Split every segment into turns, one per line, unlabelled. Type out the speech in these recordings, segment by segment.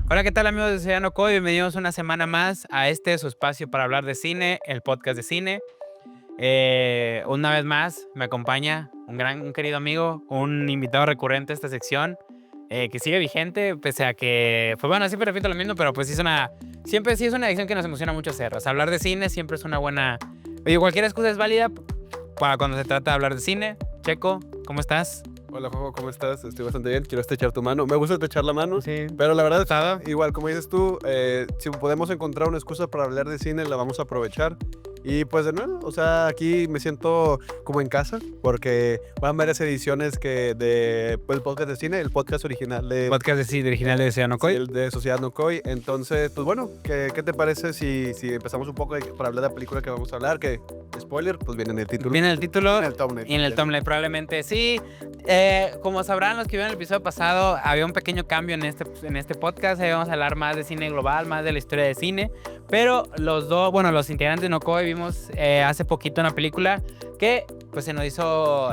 Hola, ¿qué tal amigos de Ciudadano Coy? Bienvenidos una semana más a su espacio para hablar de cine, el podcast de cine. Una vez más me acompaña un querido amigo, un invitado recurrente a esta sección, que sigue vigente, pese a que, pues bueno, siempre repito lo mismo, pero pues siempre sí es una edición que nos emociona mucho hacer. O sea, hablar de cine siempre es una buena... Oye, cualquier excusa es válida para cuando se trata de hablar de cine. Checo, ¿cómo estás?
Hola, Juanjo, ¿cómo estás? Estoy bastante bien. Quiero estrechar tu mano. Me gusta estrechar la mano,
Sí.
pero la verdad,
¿Gustado?
igual, como dices tú, si podemos encontrar una excusa para hablar de cine, la vamos a aprovechar. Y pues de nuevo, o sea, aquí me siento como en casa, porque van varias ediciones de pues, el podcast de cine, el podcast original
Podcast de cine original de Ciudadano
sí,
Coy.
el de Sociedad No Coy. Entonces, pues bueno, ¿qué te parece si empezamos un poco para hablar de la película que vamos a hablar? Que, spoiler, pues viene en el título.
Viene el título
En el thumbnail.
y en el thumbnail probablemente sí. Como sabrán los que vieron el episodio pasado, había un pequeño cambio en este podcast. Ahí vamos a hablar más de cine global, más de la historia de cine. Pero los integrantes de Nokoi vimos hace poquito una película que pues se nos hizo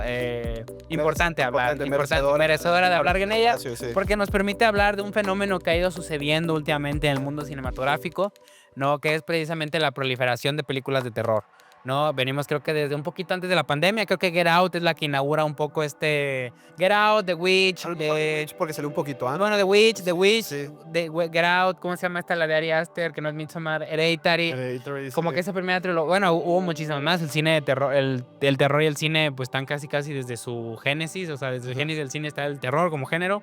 importante hablar, merecedora de hablar en ella,
Sí, sí.
porque nos permite hablar de un fenómeno que ha ido sucediendo últimamente en el mundo cinematográfico, ¿no? Que es precisamente la proliferación de películas de terror. No, venimos creo que desde un poquito antes de la pandemia. Creo que Get Out es la que inaugura un poco Get Out, The Witch,
Porque salió un poquito antes.
bueno, The Witch,
Sí.
Get Out, ¿cómo se llama esta? La de Ari Aster, que no es Midsommar, Hereditary. Como que esa primera trilogía, bueno, hubo muchísimas más. El cine de terror, el terror y el cine pues están casi desde su génesis, o sea, desde el génesis del cine está el terror como género.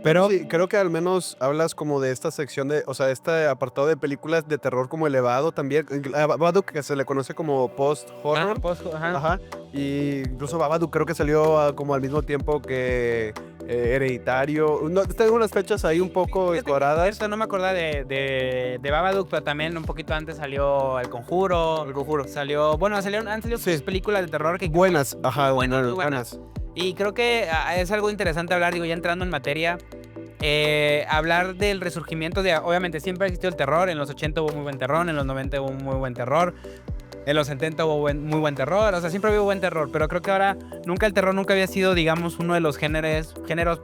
Pero sí, creo que al menos hablas como de esta sección o sea, este apartado de películas de terror como elevado también. Babadook, que se le conoce como post-horror.
Ajá.
Ajá. Y incluso Babadook creo que salió como al mismo tiempo que Hereditario. No, tengo unas fechas ahí un poco escuadradas.
Esto no me acordaba de Babadook, pero también un poquito antes salió El Conjuro.
El Conjuro.
Han salido
Sí.
películas de terror que
Buenas, ajá,
Buenas, muy
buenas.
Y creo que es algo interesante hablar, digo, ya entrando en materia, hablar del resurgimiento obviamente siempre ha existido el terror. En los 80 hubo muy buen terror, en los 90 hubo muy buen terror, en los 70 hubo muy buen terror, o sea, siempre hubo buen terror, pero creo que ahora el terror nunca había sido, digamos, uno de los géneros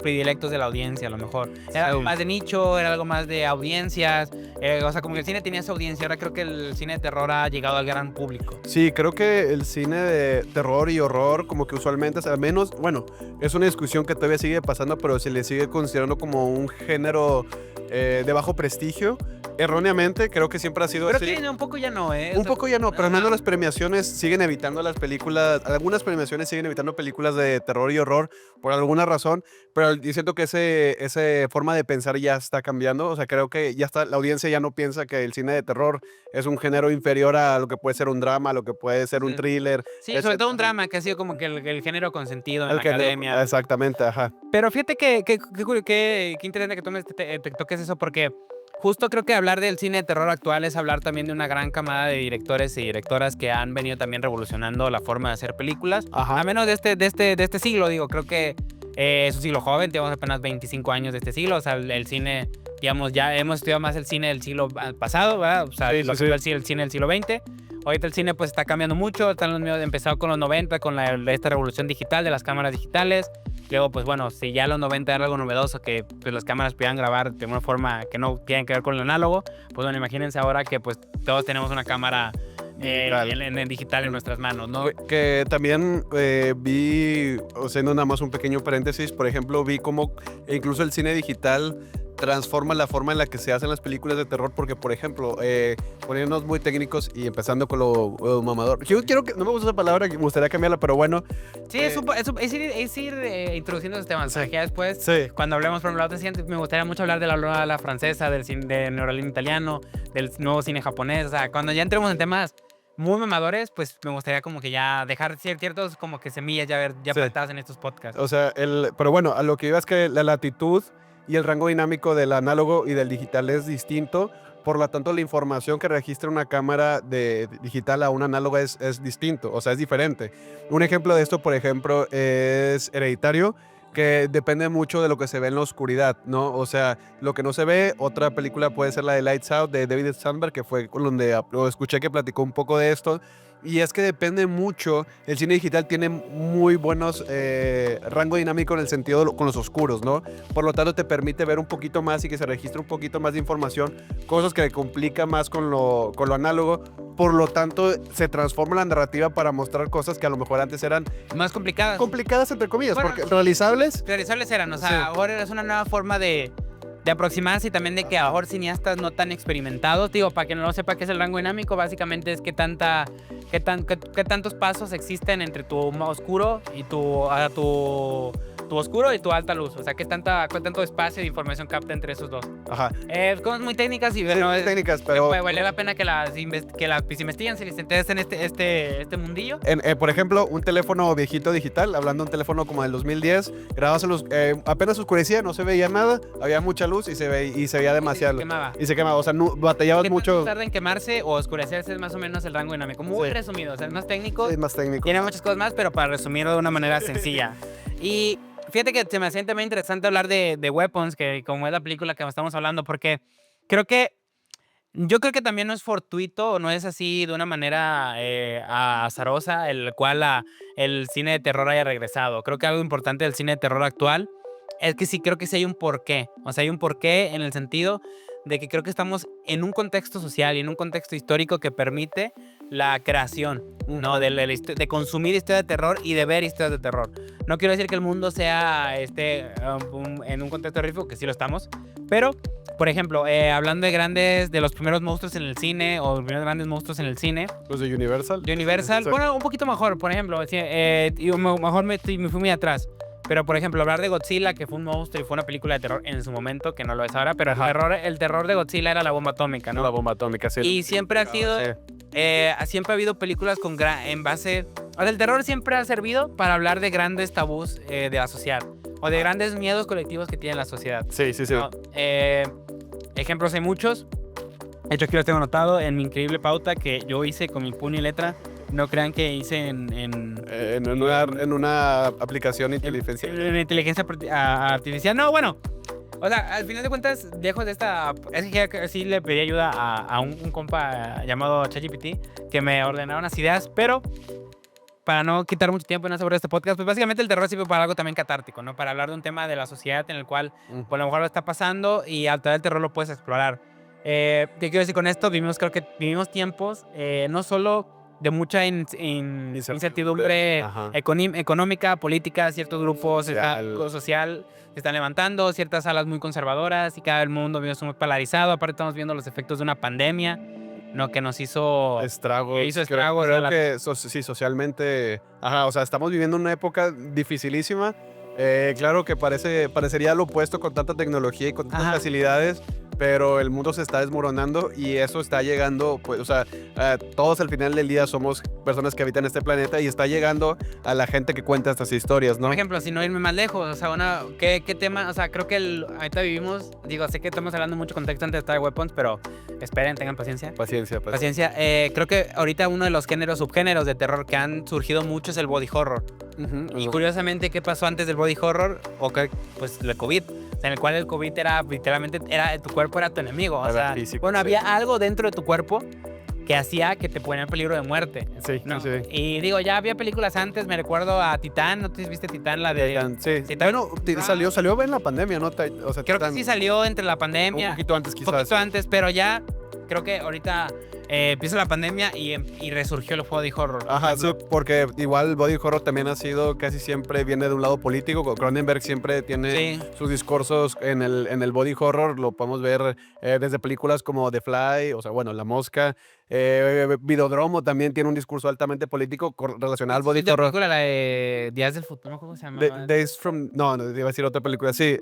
predilectos de la audiencia, a lo mejor. Era algo más de nicho, era algo más de audiencias, o sea, como que el cine tenía su audiencia. Ahora creo que el cine de terror ha llegado al gran público.
Sí, creo que el cine de terror y horror, como que usualmente, al menos, bueno, es una discusión que todavía sigue pasando, pero se le sigue considerando como un género de bajo prestigio. Erróneamente, creo que siempre ha sido
Pero
así.
que un poco ya no,
Un poco ya no, pero al menos las premiaciones siguen evitando las películas, algunas premiaciones siguen evitando películas de terror y horror por alguna razón, pero yo siento que ese forma de pensar ya está cambiando. O sea, creo que ya está, la audiencia ya no piensa que el cine de terror es un género inferior a lo que puede ser un drama, a lo que puede ser un thriller.
Sí, sobre todo un drama, que ha sido como que el género consentido en la academia.
Exactamente, ajá.
Pero fíjate que interesante que te toques eso, porque justo creo que hablar del cine de terror actual es hablar también de una gran camada de directores y directoras que han venido también revolucionando la forma de hacer películas.
Ajá.
A menos de este siglo, digo, creo que es un siglo joven, tenemos apenas 25 años de este siglo. O sea, el cine, digamos, ya hemos estudiado más el cine del siglo pasado, ¿verdad? O sea,
Sí,
lo
sí,
que fue el cine del siglo XX. Ahorita el cine pues está cambiando mucho, empezado con los 90, con esta revolución digital de las cámaras digitales. Luego, pues bueno, si ya los 90 era algo novedoso, que pues, las cámaras pudieran grabar de una forma que no tiene que ver con el análogo, pues bueno, imagínense ahora que pues todos tenemos una cámara en digital en nuestras manos, ¿no?
Que también vi, o sea, no nada más un pequeño paréntesis, por ejemplo, vi cómo incluso el cine digital transforma la forma en la que se hacen las películas de terror, porque, por ejemplo, poniéndonos muy técnicos y empezando con lo mamador. Yo quiero que, no me gusta esa palabra, me gustaría cambiarla, pero bueno.
Sí, es ir introduciendo esos temas. O sea, ya después,
Sí.
cuando hablemos, por ejemplo, me gustaría mucho hablar de la ola francesa, del cine de neorrealismo italiano, del nuevo cine japonés. O sea, cuando ya entremos en temas muy mamadores, pues me gustaría como que ya dejar ciertos como que semillas ya
Sí.
plantadas en estos podcasts.
O sea, pero bueno, a lo que iba es que la latitud y el rango dinámico del análogo y del digital es distinto. Por lo tanto, la información que registra una cámara de digital a un análogo es distinto, o sea, es diferente. Un ejemplo de esto, por ejemplo, es Hereditario, que depende mucho de lo que se ve en la oscuridad, ¿no? O sea, lo que no se ve, otra película puede ser la de Lights Out de David Sandberg, que fue con donde lo escuché que platicó un poco de esto. Y es que depende mucho. El cine digital tiene muy buenos rango dinámico en el sentido con los oscuros, ¿no? Por lo tanto, te permite ver un poquito más y que se registre un poquito más de información, cosas que complica más con lo análogo. Por lo tanto, se transforma la narrativa para mostrar cosas que a lo mejor antes eran
Más complicadas.
complicadas, entre comillas,
Bueno,
porque realizables.
Realizables eran, o sea,
Sí.
ahora es una nueva forma de aproximarse y también de que a lo mejor cineastas no tan experimentados, digo, para quien no sepa qué es el rango dinámico, básicamente es qué tantos pasos existen entre tu oscuro y tu oscuro y tu alta luz, o sea, qué tanto espacio de información capta entre esos dos.
Ajá.
Cosas muy técnicas y
Sí,
bueno,
técnicas, pero
vale la pena que las investiguen, si les interesa en este mundillo.
por ejemplo, un teléfono viejito digital, hablando de un teléfono como del 2010, grababas apenas oscurecía, no se veía nada, había mucha luz y se veía demasiado.
Quemaba.
Y se quemaba, o sea, batallabas
¿Qué
mucho.
tanto tarda en quemarse o oscurecerse? Es más o menos el rango dinámico. Muy
Sí.
resumido, o sea, es más técnico.
Es más técnico.
Tiene muchas cosas más, pero para resumirlo de una manera sencilla. Y fíjate que se me hacía también interesante hablar de Weapons, que como es la película que estamos hablando, porque yo creo que también no es fortuito o no es así de una manera azarosa el cual el cine de terror haya regresado. Creo que algo importante del cine de terror actual es que sí, creo que sí hay un porqué. O sea, hay un porqué en el sentido de que creo que estamos en un contexto social y en un contexto histórico que permite la creación, ¿no? De consumir historias de terror y de ver historias de terror. No quiero decir que el mundo sea en un contexto terrorífico, que sí lo estamos, pero, por ejemplo, hablando de los primeros monstruos en el cine o los primeros grandes monstruos en el cine,
Los de Universal.
de Universal,
Sí.
bueno, un poquito mejor, por ejemplo, mejor me fui muy atrás. Pero, por ejemplo, hablar de Godzilla, que fue un monstruo y fue una película de terror en su momento, que no lo es ahora, pero el terror de Godzilla era la bomba atómica, ¿no?
La bomba atómica, sí.
Y siempre ha sido,
Sí.
siempre ha habido películas en base, o sea, el terror siempre ha servido para hablar de grandes tabús de la sociedad, o de grandes miedos colectivos que tiene la sociedad.
Sí.
¿No? Ejemplos hay muchos. De hecho, aquí los tengo anotado en mi increíble pauta que yo hice con mi puño y letra. No crean que hice
En una aplicación inteligencia.
en inteligencia artificial. No, bueno. O sea, al final de cuentas, lejos de esta... Es que sí le pedí ayuda a un compa llamado ChatGPT que me ordenara unas ideas, pero para no quitar mucho tiempo en sobre este podcast, pues básicamente el terror sirve para algo también catártico, ¿no? Para hablar de un tema de la sociedad en el cual, pues a lo mejor lo está pasando y al través del terror lo puedes explorar. ¿Qué quiero decir con esto? Creo que vivimos tiempos no solo de mucha incertidumbre
Ajá.
económica, política, ciertos grupos
Social.
social se están levantando, ciertas salas muy conservadoras y cada vez el mundo vive muy polarizado. Aparte estamos viendo los efectos de una pandemia, ¿no? Que nos hizo
Estragos.
hizo estragos
Creo
en la-
que sí, socialmente. Ajá, o sea, estamos viviendo una época dificilísima. Claro que parecería lo opuesto con tanta tecnología y con tantas
Ajá.
facilidades, pero el mundo se está desmoronando y eso está llegando, pues, o sea, todos al final del día somos personas que habitan este planeta y está llegando a la gente que cuenta estas historias, ¿no?
Por ejemplo, si no irme más lejos, o sea, ¿qué tema? O sea, creo que ahorita vivimos, digo, sé que estamos hablando mucho contexto antes de Star Weapons, pero esperen, tengan paciencia.
Paciencia.
Paciencia. Creo que ahorita uno de los subgéneros de terror que han surgido mucho es el body horror. Y curiosamente, ¿qué pasó antes del body horror? Pues el COVID. O sea, en el cual el COVID era literalmente, tu cuerpo era tu enemigo. O
Era
sea,
físico,
bueno,
sí.
había algo dentro de tu cuerpo que hacía que te ponía en peligro de muerte.
Sí,
¿no?
sí.
Y digo, ya había películas antes, me recuerdo a Titán, ¿no te viste Titán? La de...
Sí.
Titán.
Bueno, salió en la pandemia, ¿no? O sea,
Creo que
Titán,
sí salió entre la
un
pandemia.
poquito antes
Un
quizás.
poquito antes, pero ya creo que ahorita empieza la pandemia y resurgió el body horror.
Ajá, sí, porque igual el body horror también ha sido, casi siempre viene de un lado político. Cronenberg siempre tiene
Sí.
sus discursos en el body horror. Lo podemos ver desde películas como The Fly, o sea, bueno, La Mosca. Videodromo también tiene un discurso altamente político relacionado al body
La
horror.
película, la de Días del Futuro, ¿cómo se llama?
Days from... No, iba a decir otra película, sí.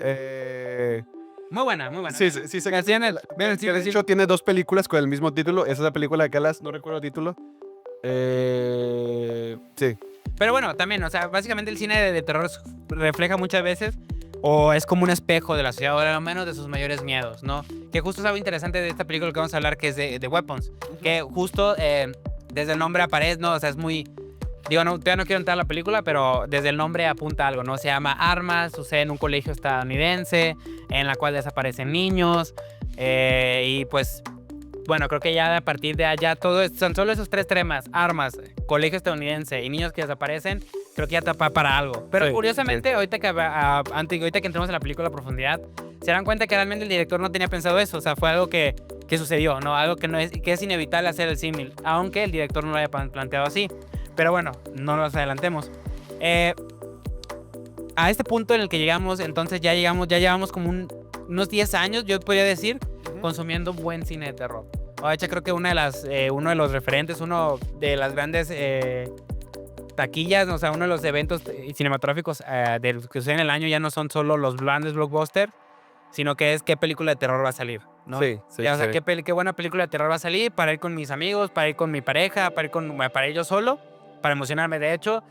Muy buena, muy buena.
Sí, sé
Me hacían el-
que de hecho tiene dos películas con el mismo título. Esa es la película de Calas, no recuerdo el título. Sí.
Pero bueno, también, o sea, básicamente el cine de terror refleja muchas veces o es como un espejo de la sociedad, o al menos de sus mayores miedos, ¿no? Que justo es algo interesante de esta película que vamos a hablar, que es de Weapons, que justo desde el nombre aparece, ¿no? O sea, es muy... Digo, no, todavía no quiero entrar a la película, pero desde el nombre apunta a algo, ¿no? Se llama Armas, sucede en un colegio estadounidense, en la cual desaparecen niños, y pues bueno, creo que ya a partir de allá todo son solo esos 3 temas: armas, colegio estadounidense y niños que desaparecen. Creo que ya tapa para algo. Pero
Sí,
curiosamente, ahorita que entremos en la película a profundidad, se dan cuenta que realmente el director no tenía pensado eso. O sea, fue algo que sucedió, ¿no? Algo que es inevitable hacer el símil, aunque el director no lo haya planteado así. Pero bueno, no nos adelantemos. A este punto en el que llegamos, entonces ya llevamos como unos 10 años, yo podría decir, consumiendo buen cine de terror. De hecho, creo que uno de los referentes, uno de las grandes taquillas, o sea, uno de los eventos cinematográficos de los que suceden en el año ya no son solo los grandes blockbusters, sino que es qué película de terror va a salir, ¿no?
Sí.
Ya, o sea, qué buena película de terror va a salir para ir con mis amigos, para ir con mi pareja, para ir yo solo, para emocionarme. De hecho,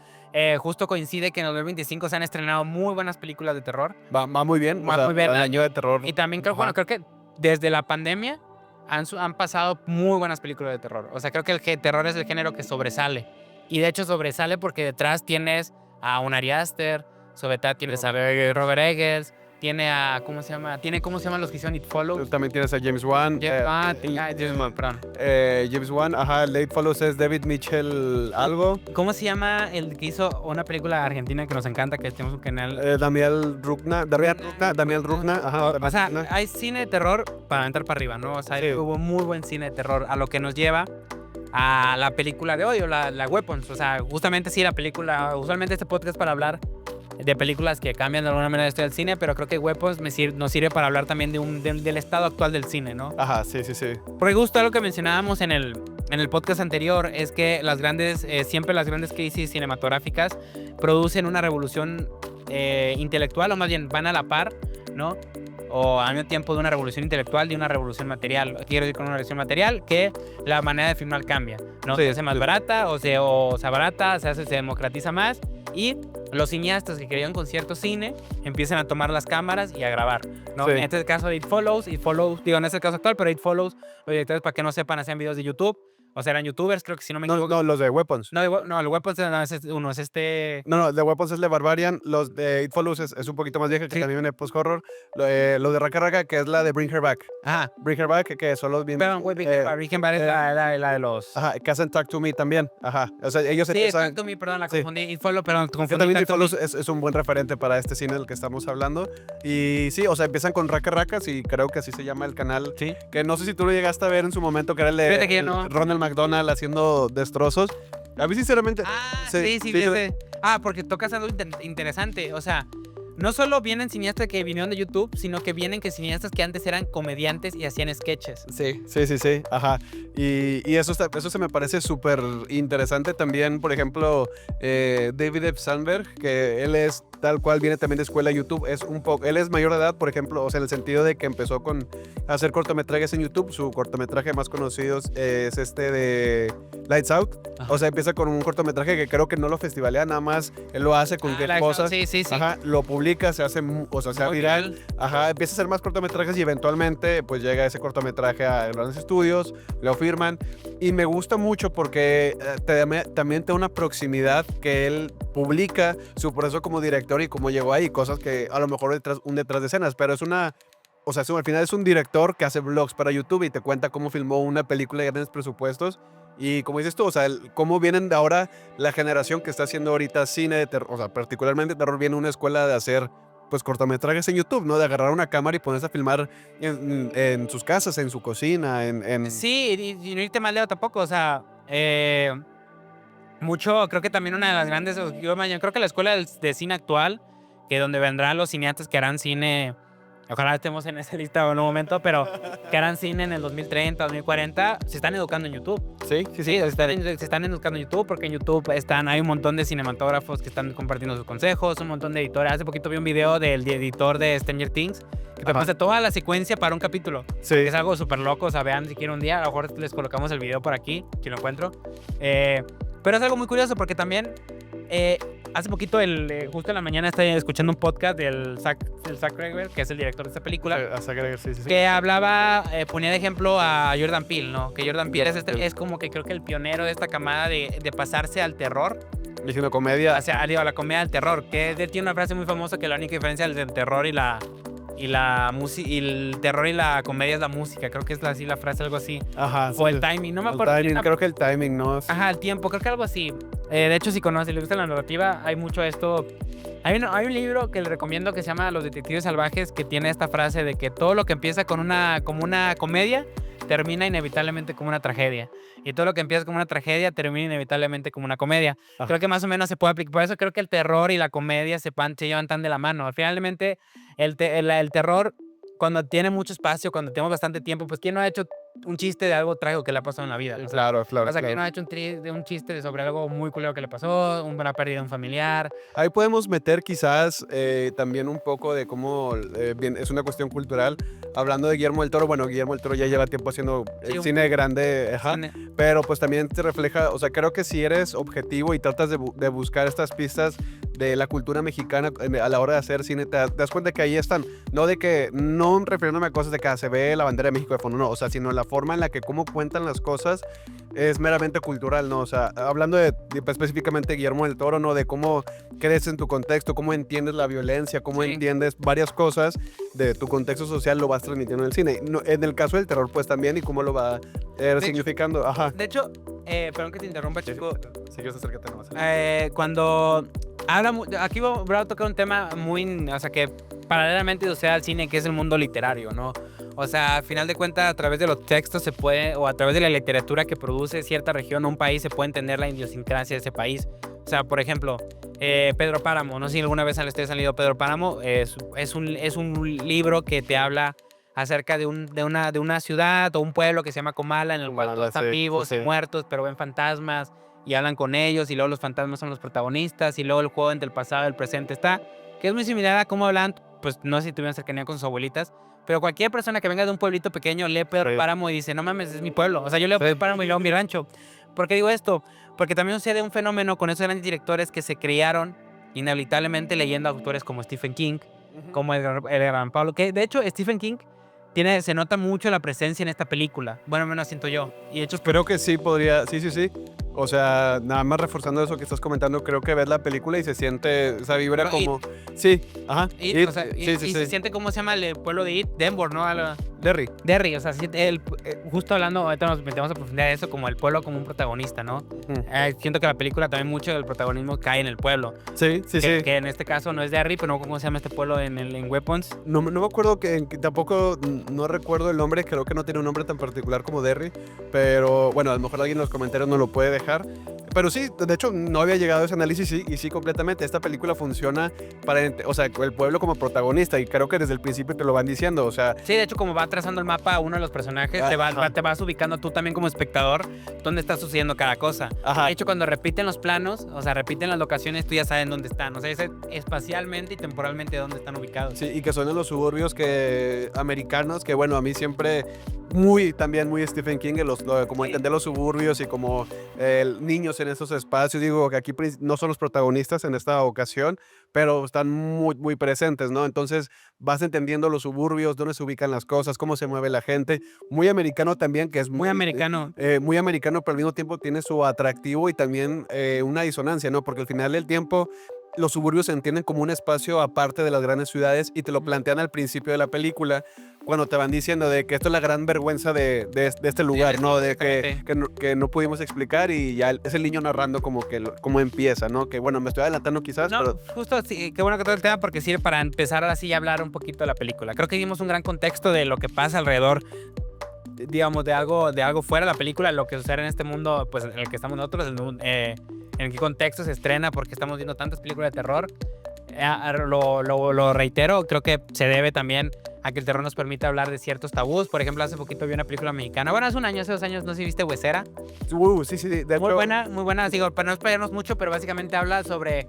justo coincide que en el 2025 se han estrenado muy buenas películas de terror.
Va muy bien.
Va muy bien.
El año de terror.
Y también creo que desde la pandemia han pasado muy buenas películas de terror. O sea, creo que el terror es el género que sobresale. Y de hecho sobresale porque detrás tienes a un Ari Aster, sobre todo tienes a Robert Eggers, tiene a, ¿cómo se llaman los que hicieron It Follows?
También tienes a James Wan.
Perdón.
James Wan, ajá, Late Follows es David Mitchell algo.
¿Cómo se llama el que hizo una película argentina que nos encanta, que tenemos un canal?
Daniel Rugna, ajá.
O sea, hay cine de terror para entrar para arriba, ¿no? O sea, hubo muy buen cine de terror, a lo que nos lleva a la película de hoy, o la Weapons. O sea, justamente sí, la película, usualmente este podcast es para hablar de películas que cambian de alguna manera la historia del cine, pero creo que Weapons nos sirve para hablar también del estado actual del cine, ¿no?
Ajá, sí.
Porque justo algo que mencionábamos en el podcast anterior es que siempre las grandes crisis cinematográficas producen una revolución intelectual, o más bien van a la par, ¿no? O al mismo tiempo de una revolución intelectual, de una revolución material. Quiero decir con una revolución material que la manera de filmar cambia, ¿no? Se hace más barata, o se abarata, se democratiza más, y los cineastas que querían con cierto cine empiezan a tomar las cámaras y a grabar, ¿no?
Sí.
En este caso de It Follows, digo, no es el caso actual, pero It Follows, los directores, para que no sepan, hacían videos de YouTube. O sea, eran youtubers, creo que si no me equivoco.
No, los de Weapons.
No, el Weapons uno es este...
No, The Weapons es The Barbarian. Los de It Follows es un poquito más vieja, que también viene post-horror. Lo de Raka Raka, que es la de Bring Her Back.
Ajá.
Bring Her Back, que son los bien...
Perdón, güey, Breaking Bad es la de los...
Ajá, Can't Talk to Me también. Ajá. O sea, ellos
Sí, Talk to Me, perdón, la confundí. It Follows, perdón,
Yo
confundí.
también It Follows es un buen referente para este cine del que estamos hablando. Y sí, o sea, empiezan con Raka Rakas y creo que así se llama el canal.
Sí.
Que no sé si tú lo llegaste a ver en su momento, que era el
Fíjate que
de
yo no.
Ronald McDonald haciendo destrozos. A mí, sinceramente.
Sí, porque tocas algo interesante. O sea, no solo vienen cineastas que vinieron de YouTube, sino que vienen cineastas que antes eran comediantes y hacían sketches.
Sí. Ajá. Y eso se me parece súper interesante también. Por ejemplo, David F. Sandberg, que él es tal cual, viene también de escuela YouTube. Él es mayor de edad, por ejemplo, o sea, en el sentido de que empezó a hacer cortometrajes en YouTube. Su cortometraje más conocido es este de Lights Out.
Ajá.
O sea, empieza con un cortometraje que creo que no lo festivalea, nada más él lo hace con qué cosas.
Sí.
Ajá, lo publica, se hace viral. Ajá, empieza a hacer más cortometrajes y eventualmente pues llega ese cortometraje a grandes estudios, lo firman. Y me gusta mucho porque también tiene una proximidad que él publica su proceso como director y cómo llegó ahí, cosas que a lo mejor detrás de escenas, pero al final es un director que hace vlogs para YouTube y te cuenta cómo filmó una película de grandes presupuestos. Y como dices tú, o sea, cómo vienen de ahora la generación que está haciendo ahorita cine de terror, o sea, particularmente terror, viene una escuela de hacer pues cortometrajes en YouTube, ¿no? De agarrar una cámara y ponerse a filmar en sus casas, en su cocina,
Sí, y no irte mal, Leo, tampoco, o sea, creo que también una de las grandes, yo creo que la escuela de cine actual, que donde vendrán los cineastas que harán cine, ojalá estemos en esa lista en un momento, pero que harán cine en el 2030, 2040, se están educando en YouTube.
Sí.
Se están educando en YouTube, porque en YouTube hay un montón de cinematógrafos que están compartiendo sus consejos, un montón de editores. Hace poquito vi un video del editor de Stranger Things que te pasa toda la secuencia para un capítulo.
Sí.
Es algo súper loco, o sea, vean si quieren un día, a lo mejor les colocamos el video por aquí, si lo encuentro. Pero es algo muy curioso porque también hace poquito, justo en la mañana, estaba escuchando un podcast del Zach Cregger, que es el director de esta película,
Sí.
que hablaba, ponía de ejemplo a Jordan Peele, ¿no? Que Jordan Peele es como que creo que el pionero de esta camada de pasarse al terror.
Diciendo comedia.
A la comedia del terror, que él tiene una frase muy famosa que la única diferencia del terror y la y la música y el terror y la comedia es la música, creo que es así la frase, algo así.
Ajá.
O el timing, no me
El
acuerdo.
timing, creo que el timing, ¿no?
Ajá, el tiempo, creo que algo así. De hecho, si conoces, si le gusta la narrativa, hay mucho esto. Hay un libro que le recomiendo que se llama Los Detectives Salvajes, que tiene esta frase de que todo lo que empieza como una comedia termina inevitablemente como una tragedia. Y todo lo que empieza como una tragedia termina inevitablemente como una comedia.
Ajá.
Creo que más o menos se puede aplicar. Por eso creo que el terror y la comedia se llevan tan de la mano. Finalmente, el terror, cuando tiene mucho espacio, cuando tenemos bastante tiempo, pues ¿quién no ha hecho un chiste de algo trágico que le ha pasado en la vida? O sea,
Claro, claro,
o sea, ¿quién no
claro.
ha hecho un chiste sobre algo muy culero que le pasó, una pérdida de un familiar?
Ahí podemos meter quizás también un poco de cómo bien, es una cuestión cultural. Hablando de Guillermo del Toro, bueno, Guillermo del Toro ya lleva tiempo haciendo
Sí,
cine grande, ajá,
cine.
pero pues también te refleja, o sea, creo que si eres objetivo y tratas de buscar estas pistas de la cultura mexicana a la hora de hacer cine, te das cuenta que ahí están. No de que, no refiriéndome a cosas de que se ve la bandera de México de fondo, no, o sea, sino la forma en la que cómo cuentan las cosas es meramente cultural, ¿no? O sea, hablando específicamente de Guillermo del Toro, ¿no? De cómo crees en tu contexto, cómo entiendes la violencia, cómo
Sí.
entiendes varias cosas de tu contexto social, lo vas transmitiendo en el cine. No, en el caso del terror, pues también, y cómo lo va significando. Ajá.
De hecho, perdón que te interrumpa, chico.
Si quieres acércate nomás.
Cuando aquí voy a tocar un tema muy, o sea, que paralelamente sucede al cine, que es el mundo literario, ¿no? O sea, al final de cuentas, a través de los textos se puede, o a través de la literatura que produce cierta región o un país, se puede entender la idiosincrasia de ese país. O sea, por ejemplo, Pedro Páramo, no sé si alguna vez a ustedes han leído Pedro Páramo, es un libro que te habla acerca de una ciudad o un pueblo que se llama Comala, en el cual todos están vivos y muertos, pero ven fantasmas y hablan con ellos, y luego los fantasmas son los protagonistas, y luego el juego entre el pasado y el presente está, que es muy similar a cómo hablan, pues no sé si tuvieron cercanía con sus abuelitas, pero cualquier persona que venga de un pueblito pequeño lee Pedro Páramo y dice, no mames, es mi pueblo. O sea, yo leo Pedro Páramo y leo mi rancho. ¿Por qué digo esto? Porque también sucede un fenómeno con esos grandes directores que se criaron inevitablemente leyendo a autores como Stephen King, como Edgar Allan Poe, que de hecho Stephen King se nota mucho la presencia en esta película. Bueno, al menos siento yo. Y de hecho,
Creo que sí podría, sí, sí, sí. O sea, nada más reforzando eso que estás comentando, creo que ves la película y se siente esa vibra como... Sí, ajá.
o sea,
sí, sí,
se
sí.
siente, ¿cómo se llama el pueblo de It? Denver, ¿no?
Derry.
Derry, o sea, justo hablando, ahorita nos metemos a profundidad de eso, como el pueblo como un protagonista, ¿no? Siento que la película también mucho del protagonismo cae en el pueblo.
Sí, sí, sí.
Que en este caso no es Derry, pero no cómo se llama este pueblo en Weapons.
No, no me acuerdo tampoco no recuerdo el nombre, creo que no tiene un nombre tan particular como Derry, pero bueno, a lo mejor alguien en los comentarios no lo puede dejar. Pero sí, de hecho no había llegado a ese análisis y sí completamente. Esta película funciona o sea, el pueblo como protagonista y creo que desde el principio te lo van diciendo, o sea...
Sí, de hecho como va trazando el mapa a uno de los personajes, te vas ubicando tú también como espectador dónde está sucediendo cada cosa.
Ajá.
De hecho cuando repiten los planos, o sea, repiten las locaciones, tú ya sabes dónde están. O sea, es espacialmente y temporalmente dónde están ubicados.
Sí, y que son en los suburbios americanos, que bueno, a mí siempre también muy Stephen King, como entender los suburbios y como niños en esos espacios. Digo que aquí no son los protagonistas en esta ocasión, pero están muy, muy presentes, ¿no? Entonces vas entendiendo los suburbios, dónde se ubican las cosas, cómo se mueve la gente. Muy americano también, que es
Muy americano.
muy americano, pero al mismo tiempo tiene su atractivo y también una disonancia, ¿no? Porque al final del tiempo los suburbios se entienden como un espacio aparte de las grandes ciudades y te lo plantean al principio de la película cuando te van diciendo de que esto es la gran vergüenza de este lugar, ¿no? De que no pudimos explicar y ya es el niño narrando como que cómo empieza, ¿no? Que bueno, me estoy adelantando quizás,
No,
pero...
justo sí, qué bueno que todo el tema porque sirve para empezar ahora sí a hablar un poquito de la película. Creo que dimos un gran contexto de lo que pasa alrededor, digamos, de algo fuera de la película, lo que sucede en este mundo, pues en el que estamos nosotros, en qué contexto se estrena, porque estamos viendo tantas películas de terror. Lo reitero, creo que se debe también a que el terror nos permite hablar de ciertos tabús. Por ejemplo, hace poquito vi una película mexicana, bueno, hace 2 años, no sé si viste Huesera.
Sí, sí, de
Muy
hecho,
buena, digo, para no explayarnos mucho, pero básicamente habla sobre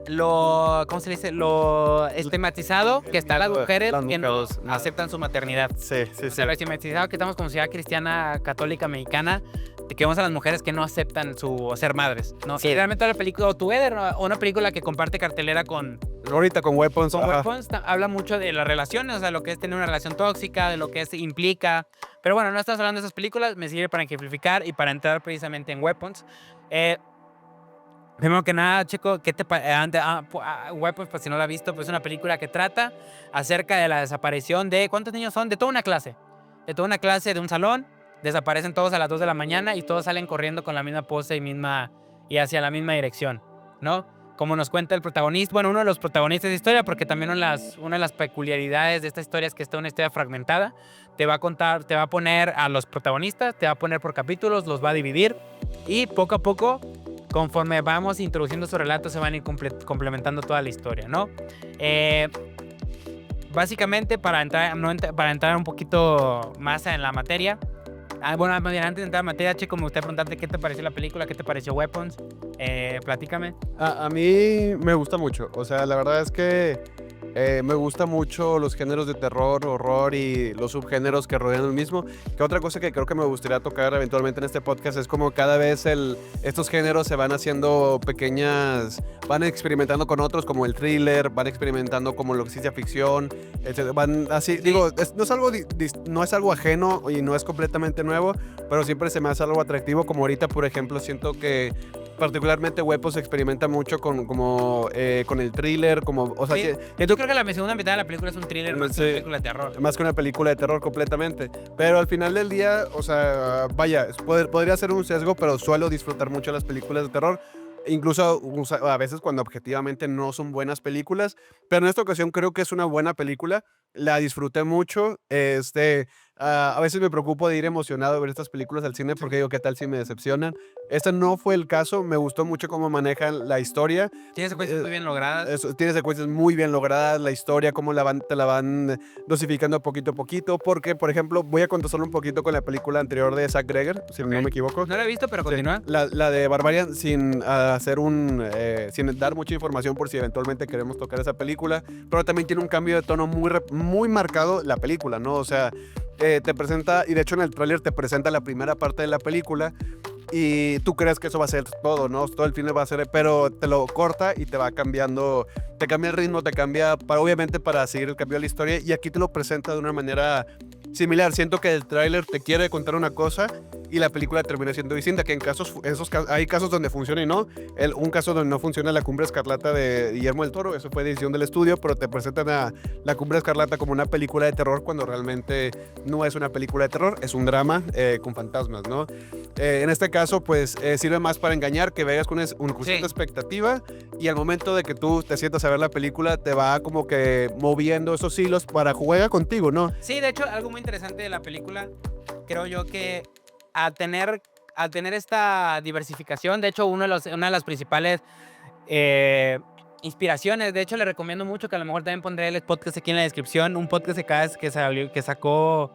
¿cómo se dice? Lo estigmatizado que están las mujeres que no aceptan su maternidad.
Sí, sí,
O
sí.
sea, lo estigmatizado que estamos como sociedad cristiana, católica, mexicana, de que vemos a las mujeres que no aceptan ser madres, ¿no?
Sí.
Y realmente la película, o Together, una película que comparte cartelera con
Ahorita con Weapons.
Weapons, habla mucho de las relaciones, o sea, lo que es tener una relación tóxica, de lo que implica. Pero bueno, no estamos hablando de esas películas, me sirve para ejemplificar y para entrar precisamente en Weapons. Primero que nada, Checo, ¿qué te Weapons, pues si no la has visto, pues es una película que trata acerca de la desaparición de... ¿Cuántos niños son? De toda una clase. De toda una clase de un salón. Desaparecen todos a las 2 de la mañana y todos salen corriendo con la misma pose y hacia la misma dirección, ¿no? Como nos cuenta el protagonista, bueno, uno de los protagonistas de historia, porque también una de las peculiaridades de esta historia es que está una historia fragmentada. Te va a contar, te va a poner a los protagonistas, te va a poner por capítulos, los va a dividir y poco a poco, conforme vamos introduciendo su relato, se van a ir complementando toda la historia, ¿no? Básicamente, para entrar un poquito más en la materia, bueno, antes de entrar en materia, Checo, me gustaría preguntarte qué te pareció la película, qué te pareció Weapons. Platícame.
A mí me gusta mucho. O sea, la verdad es que me gusta mucho los géneros de terror, horror y los subgéneros que rodean el mismo. Que otra cosa que creo que me gustaría tocar eventualmente en este podcast es como cada vez estos géneros se van haciendo pequeñas, van experimentando con otros como el thriller, van experimentando como la ciencia ficción, van así,
Sí.
digo, no es algo ajeno y no es completamente nuevo, pero siempre se me hace algo atractivo, como ahorita, por ejemplo, siento que particularmente Weapons experimenta mucho con el thriller, como, o sea,
Sí,
que
yo creo que la segunda mitad de la película es un thriller más que una
Sí.
película de terror.
más que una película de terror completamente. Pero al final del día, o sea, vaya, podría ser un sesgo, pero suelo disfrutar mucho las películas de terror. Incluso a veces cuando objetivamente no son buenas películas, pero en esta ocasión creo que es una buena película. La disfruté mucho. A veces me preocupo de ir emocionado a ver estas películas al cine porque digo, ¿qué tal si me decepcionan? Este no fue el caso. Me gustó mucho cómo manejan la historia.
Tiene secuencias muy bien logradas.
Tiene secuencias muy bien logradas, la historia, cómo te la van dosificando poquito a poquito, porque, por ejemplo, voy a contestar un poquito con la película anterior de Zack Greger, si no me equivoco.
No la he visto, pero
Sí,
continúa.
la de Barbarian, sin dar mucha información por si eventualmente queremos tocar esa película, pero también tiene un cambio de tono muy marcado la película, ¿no? O sea, te presenta, y de hecho en el tráiler te presenta la primera parte de la película, y tú crees que eso va a ser todo, ¿no? Todo el film va a ser, pero te lo corta y te va cambiando, te cambia el ritmo, te cambia, obviamente para seguir el cambio de la historia, y aquí te lo presenta de una manera similar. Siento que el tráiler te quiere contar una cosa y la película termina siendo distinta, que en hay casos donde funciona y no. Un caso donde no funciona La Cumbre Escarlata de Guillermo del Toro, eso fue decisión del estudio, pero te presentan a La Cumbre Escarlata como una película de terror cuando realmente no es una película de terror, es un drama con fantasmas, ¿no? En este caso, pues sirve más para engañar, que veas con cierta expectativa, y al momento de que tú te sientas a ver la película, te va como que moviendo esos hilos para jugar contigo, ¿no?
Sí, de hecho, algo muy interesante de la película, creo yo que al tener esta diversificación, de hecho, una de las principales inspiraciones, de hecho, le recomiendo mucho, que a lo mejor también pondré el podcast aquí en la descripción, un podcast que sacó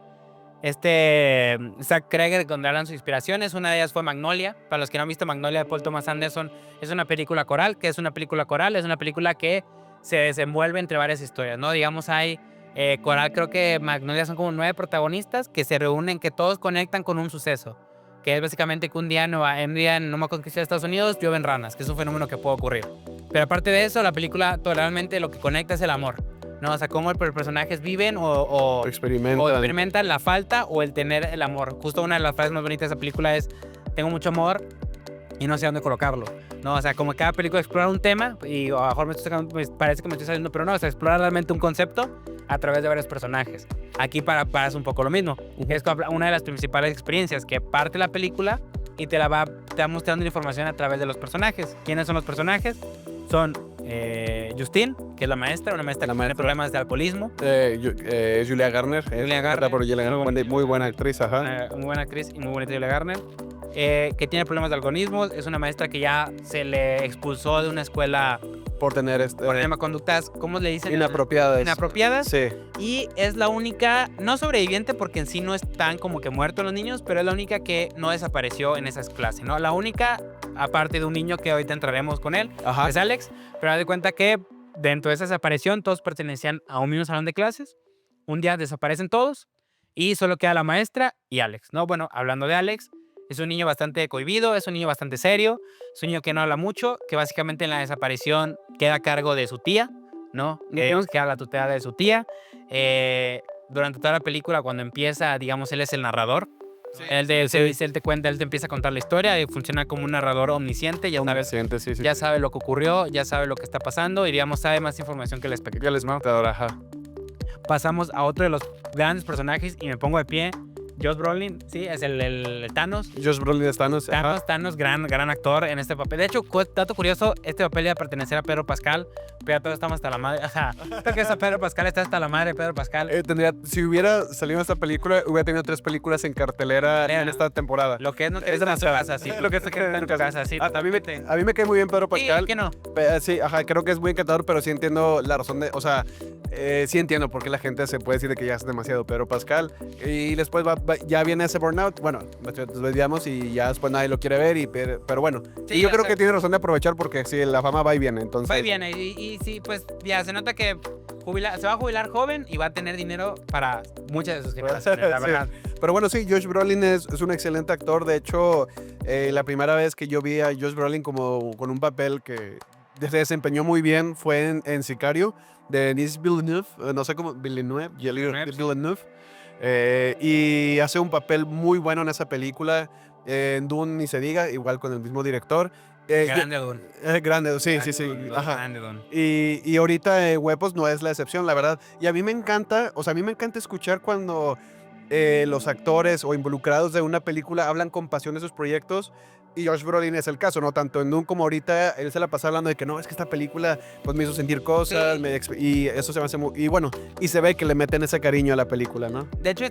Zack Greger, donde hablan sus inspiraciones. Una de ellas fue Magnolia. Para los que no han visto Magnolia de Paul Thomas Anderson, es una película coral. ¿Qué es una película coral? Es una película que se desenvuelve entre varias historias, ¿no? Digamos, hay coral, creo que Magnolia son como 9 protagonistas que se reúnen, que todos conectan con un suceso, que es básicamente que un día, no me acuerdo qué ciudad de Estados Unidos, llueven ranas, que es un fenómeno que puede ocurrir. Pero aparte de eso, la película totalmente lo que conecta es el amor, ¿no? O sea, cómo los personajes viven o experimentan la falta o el tener el amor. Justo una de las frases más bonitas de esa película es: tengo mucho amor y no sé dónde colocarlo, ¿no? O sea, como cada película explora un tema y a lo mejor parece que me estoy saliendo, pero no, o sea, explora realmente un concepto a través de varios personajes. Aquí es un poco lo mismo. Es una de las principales experiencias, que parte la película y te va mostrando información a través de los personajes. ¿Quiénes son los personajes? Son Justine, que es la maestra, una maestra que tiene problemas de alcoholismo.
Es Julia Garner. Muy buena actriz, ajá.
Muy buena actriz y muy bonita Julia Garner. Que tiene problemas de alcoholismo. Es una maestra que ya se le expulsó de una escuela
por tener
conductas, ¿cómo le dicen?
Inapropiadas.
Sí. Y es la única, no sobreviviente, porque en sí no están como que muertos los niños, pero es la única que no desapareció en esas clases, ¿no? La única, aparte de un niño que ahorita entraremos con él,
Ajá.
es Alex, pero haz de cuenta que dentro de esa desaparición todos pertenecían a un mismo salón de clases. Un día desaparecen todos y solo queda la maestra y Alex, ¿no? Bueno, hablando de Alex, es un niño bastante cohibido, es un niño bastante serio, es un niño que no habla mucho, que básicamente en la desaparición queda a cargo de su tía, ¿no? Digamos que queda la tutela de su tía. Durante toda la película, cuando empieza, digamos, él es el narrador,
Sí.
Él te cuenta, él te empieza a contar la historia y funciona como un narrador omnisciente. Ya una vez
Siente, sí, sí.
ya sabe lo que ocurrió, ya sabe lo que está pasando y digamos sabe más información que el espectador.
Ajá.
Pasamos a otro de los grandes personajes y me pongo de pie. Josh Brolin, sí, es el Thanos.
Josh Brolin es Thanos. Ajá.
Thanos, gran actor en este papel. De hecho, dato curioso, este papel iba a pertenecer a Pedro Pascal, pero ya todos estamos hasta la madre. O sea, creo que esa Pedro Pascal está hasta la madre de Pedro Pascal.
Si hubiera salido esta película, hubiera tenido 3 películas en cartelera en esta temporada.
Lo que es no
Es
querer estar en tu
demasiado.
casa, sí.
Lo que es no querer
en tu casa, sí.
A mí me cae muy bien Pedro Pascal.
Sí, que no.
Sí, ajá, creo que es muy encantador, pero sí entiendo la razón de, o sea, sí entiendo por qué la gente se puede decir de que ya es demasiado Pedro Pascal y después ya viene ese burnout, bueno, nos desviamos y ya después nadie lo quiere ver, pero bueno,
Sí,
y yo
o
creo
sea,
que tiene razón de aprovechar porque sí, la fama va y viene, entonces.
Va y viene, y sí, pues ya se nota que se va a jubilar joven y va a tener dinero para muchas de sus generaciones, la
Sí.
verdad.
Pero bueno, sí, Josh Brolin es un excelente actor, de hecho, la primera vez que yo vi a Josh Brolin como con un papel que se desempeñó muy bien fue en Sicario, de Denis Villeneuve, no sé cómo, Villeneuve. Y hace un papel muy bueno en esa película. En Dune ni se diga, igual con el mismo director.
Grande Dune.
Grande, sí, sí, sí. Ajá.
Grande Dune.
Y ahorita Huepos no es la excepción, la verdad. Y a mí me encanta, o sea, a mí me encanta escuchar cuando los actores o involucrados de una película hablan con pasión de sus proyectos. Y Josh Brolin es el caso, ¿no? Tanto en Dune como ahorita, él se la pasa hablando de que no, es que esta película pues me hizo sentir cosas,
Sí.
y eso se me hace muy... Y bueno, y se ve que le meten ese cariño a la película, ¿no?
De hecho,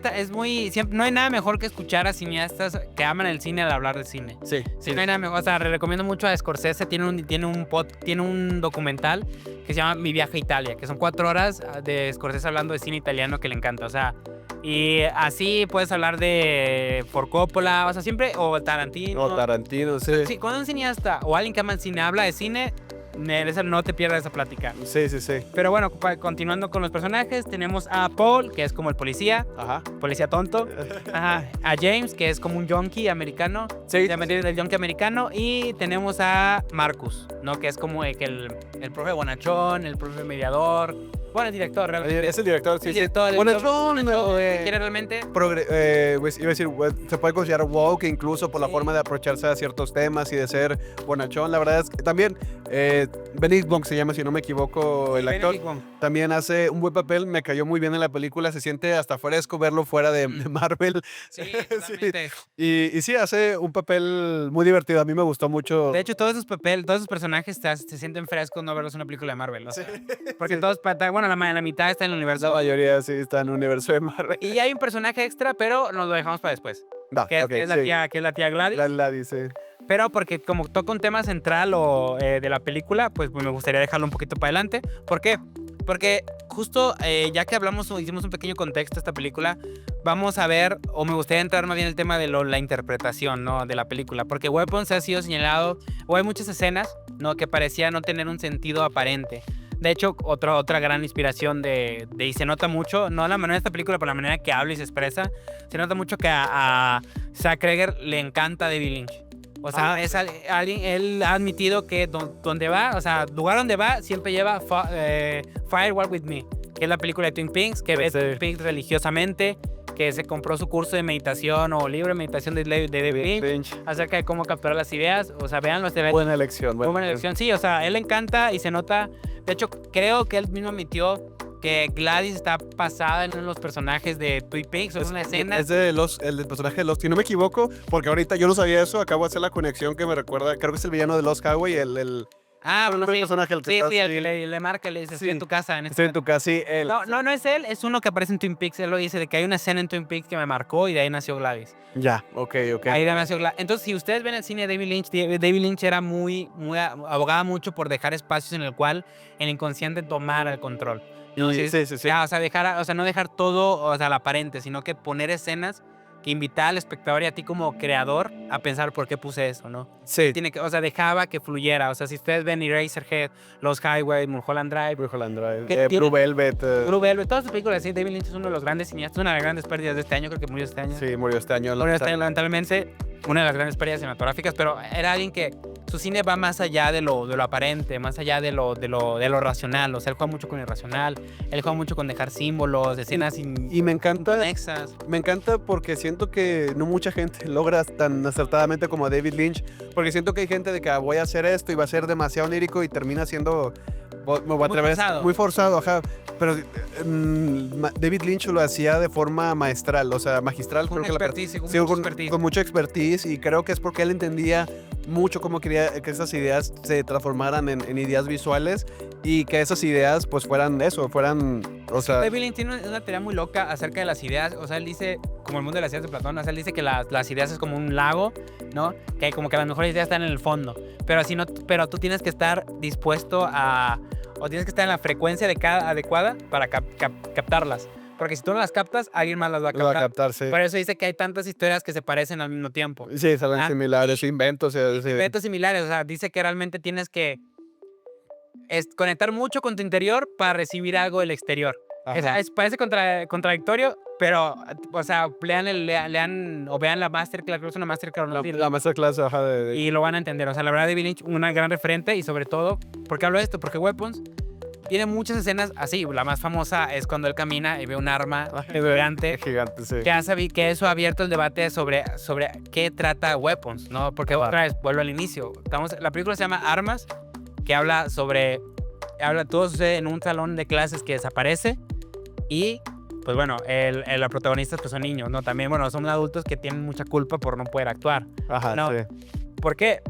no hay nada mejor que escuchar a cineastas que aman el cine al hablar de cine.
Sí,
Sí, no hay nada mejor. O sea, recomiendo mucho a Scorsese. Tiene un documental que se llama Mi viaje a Italia, que son 4 horas de Scorsese hablando de cine italiano que le encanta. O sea, y así puedes hablar de Por Coppola, o sea, siempre, o Tarantino.
No, Tarantino, sí.
Sí, cuando un cineasta o alguien que ama el cine habla de cine, no te pierdas esa plática.
Sí, sí, sí.
Pero bueno, continuando con los personajes, tenemos a Paul, que es como el policía tonto. Ajá. A James, que es como un junkie americano.
Sí.
Del junkie americano. Y tenemos a Marcus, ¿no? Que es como el profe bonachón, el profe mediador. Bueno, el director, realmente.
Es el director, sí.
El director,
Bonachón,
quiere realmente.
Pues, iba a decir, se puede considerar woke incluso por la forma de aprovecharse a ciertos temas y de ser bonachón. La verdad es que también Benedict Wong se llama, si no me equivoco, el actor. También hace un buen papel, me cayó muy bien en la película, se siente hasta fresco verlo fuera de Marvel.
Sí, totalmente.
Y sí, hace un papel muy divertido, a mí me gustó mucho.
De hecho, todos esos personajes se sienten frescos no verlos en una película de Marvel. O sea, porque todos, bueno, la mitad está en el universo.
La mayoría sí está en el universo de Marvel.
Y hay un personaje extra, pero nos lo dejamos para después. Que es la tía Gladys.
La dice.
Pero porque como toca un tema central de la película, pues me gustaría dejarlo un poquito para adelante. ¿Por qué? Porque justo ya que hicimos un pequeño contexto de esta película, vamos a ver, o me gustaría entrar más bien en el tema de la interpretación, ¿no? De la película. Porque Weapons ha sido señalado, o hay muchas escenas, ¿no? Que parecía no tener un sentido aparente. De hecho, otra gran inspiración y se nota mucho, no la manera de esta película, pero la manera que habla y se expresa, se nota mucho que a Zack Cregger le encanta David Lynch. O sea, él ha admitido que donde va, o sea, lugar donde va, siempre lleva Firewalk With Me, que es la película de Twin Peaks, que ve Twin Peaks religiosamente, que se compró su curso de meditación o libro de meditación de David Lynch acerca de cómo capturar las ideas. O sea, véanlo.
Buena elección.
Buena elección, sí. O sea, él le encanta y se nota. De hecho, creo que él mismo admitió que Gladys está basada en los personajes de Twin Peaks. Es una escena.
Es el del personaje de Lost, si no me equivoco, porque ahorita yo no sabía eso, acabo de hacer la conexión que me recuerda, creo que es el villano de Lost Highway,
Bueno, sí.
Personaje
Sí, el que le marca, le dice, estoy en tu casa.
Estoy en tu casa, sí.
No es él, es uno que aparece en Twin Peaks. Él lo dice de que hay una escena en Twin Peaks que me marcó y de ahí nació Gladys.
Ya, ok.
Ahí nació Gladys. Entonces, si ustedes ven el cine de David Lynch era abogaba mucho por dejar espacios en el cual el inconsciente tomara el control.
Sí.
Ya, o sea, no dejar todo, o sea, al aparente, sino que poner escenas que invitaba al espectador y a ti como creador a pensar por qué puse eso, ¿no?
Sí.
O sea, dejaba que fluyera. O sea, si ustedes ven Eraserhead, Los Highway, Mulholland Drive, Blue
Velvet.
todas sus películas, sí, David Lynch es uno de los grandes cineastas, una de las grandes pérdidas de este año, creo que murió este año.
Sí, murió este año.
Murió este año, lamentablemente. una de las grandes pérdidas cinematográficas, pero era alguien que su cine va más allá de lo aparente, más allá de lo racional. O sea, él juega mucho con lo irracional, él juega mucho con dejar símbolos, escenas
Y me encanta,
inconexas.
me encanta porque siento que no mucha gente logra tan acertadamente como David Lynch, porque siento que hay gente de que voy a hacer esto y va a ser demasiado lírico y termina siendo, me voy a atrever, muy forzado, ajá. Pero David Lynch lo hacía de forma maestral, o sea, magistral.
Con
creo que
expertise, con
sí,
mucha expertise.
con mucha expertise, y creo que es porque él entendía mucho cómo quería que esas ideas se transformaran en ideas visuales y que esas ideas pues fueran eso, o sea...
David Lynch tiene una teoría muy loca acerca de las ideas. O sea, él dice, como el mundo de las ideas de Platón, o sea, él dice que las ideas es como un lago, ¿no? Que como que las mejores ideas están en el fondo. Pero así no, pero tú tienes que estar dispuesto a, o tienes que estar en la frecuencia adecuada para captarlas. Porque si tú no las captas, alguien más las va a
Lo va a
captar.
captar, sí.
Por eso dice que hay tantas historias que se parecen al mismo tiempo.
Sí, salen similares, inventos.
Inventos similares, o sea, dice que realmente tienes que conectar mucho con tu interior para recibir algo del exterior. Parece contradictorio, pero, o sea, lean o vean la masterclass, creo que es una masterclass.
La masterclass, ajá.
Y lo van a entender. O sea, la verdad, David Lynch, una gran referente, y sobre todo, ¿por qué hablo de esto? Porque Weapons tiene muchas escenas así. La más famosa es cuando él camina y ve un arma gigante.
Gigante, sí.
Que eso ha abierto el debate sobre qué trata Weapons, ¿no? Porque otra vez, vuelvo al inicio. La película se llama Armas, que habla sobre... todo sucede en un salón de clases que desaparece y, pues bueno, los protagonistas pues son niños, ¿no? También, bueno, son adultos que tienen mucha culpa por no poder actuar.
Ajá,
¿no?
sí.
¿Por qué?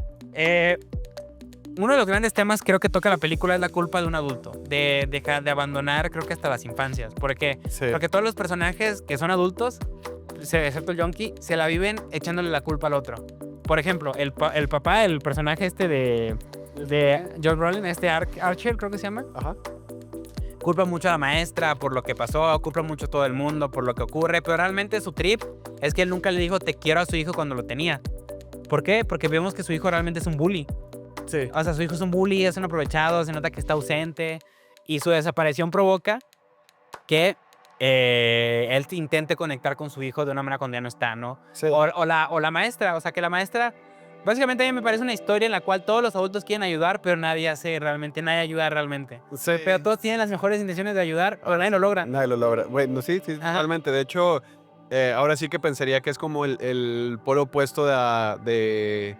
Uno de los grandes temas creo que toca la película es la culpa de un adulto, de dejar de abandonar, creo que hasta las infancias. ¿Por qué?
Sí.
Porque todos los personajes que son adultos, excepto el Yonki, se la viven echándole la culpa al otro. Por ejemplo, el papá, el personaje de Josh Brolin, Archer creo que se llama.
Ajá.
Culpa mucho a la maestra por lo que pasó, culpa mucho a todo el mundo por lo que ocurre, pero realmente su trip es que él nunca le dijo te quiero a su hijo cuando lo tenía. ¿Por qué? Porque vemos que su hijo realmente es un bully.
Sí.
O sea, su hijo es un bully, es un aprovechado, se nota que está ausente y su desaparición provoca que él intente conectar con su hijo de una manera cuando ya no está, ¿no?
Sí.
O la maestra, o sea, que la maestra... Básicamente a mí me parece una historia en la cual todos los adultos quieren ayudar, pero nadie ayuda realmente.
Sí.
Pero todos tienen las mejores intenciones de ayudar, o nadie lo logra.
Nadie lo logra. Bueno, sí, totalmente. De hecho, ahora sí que pensaría que es como el polo opuesto de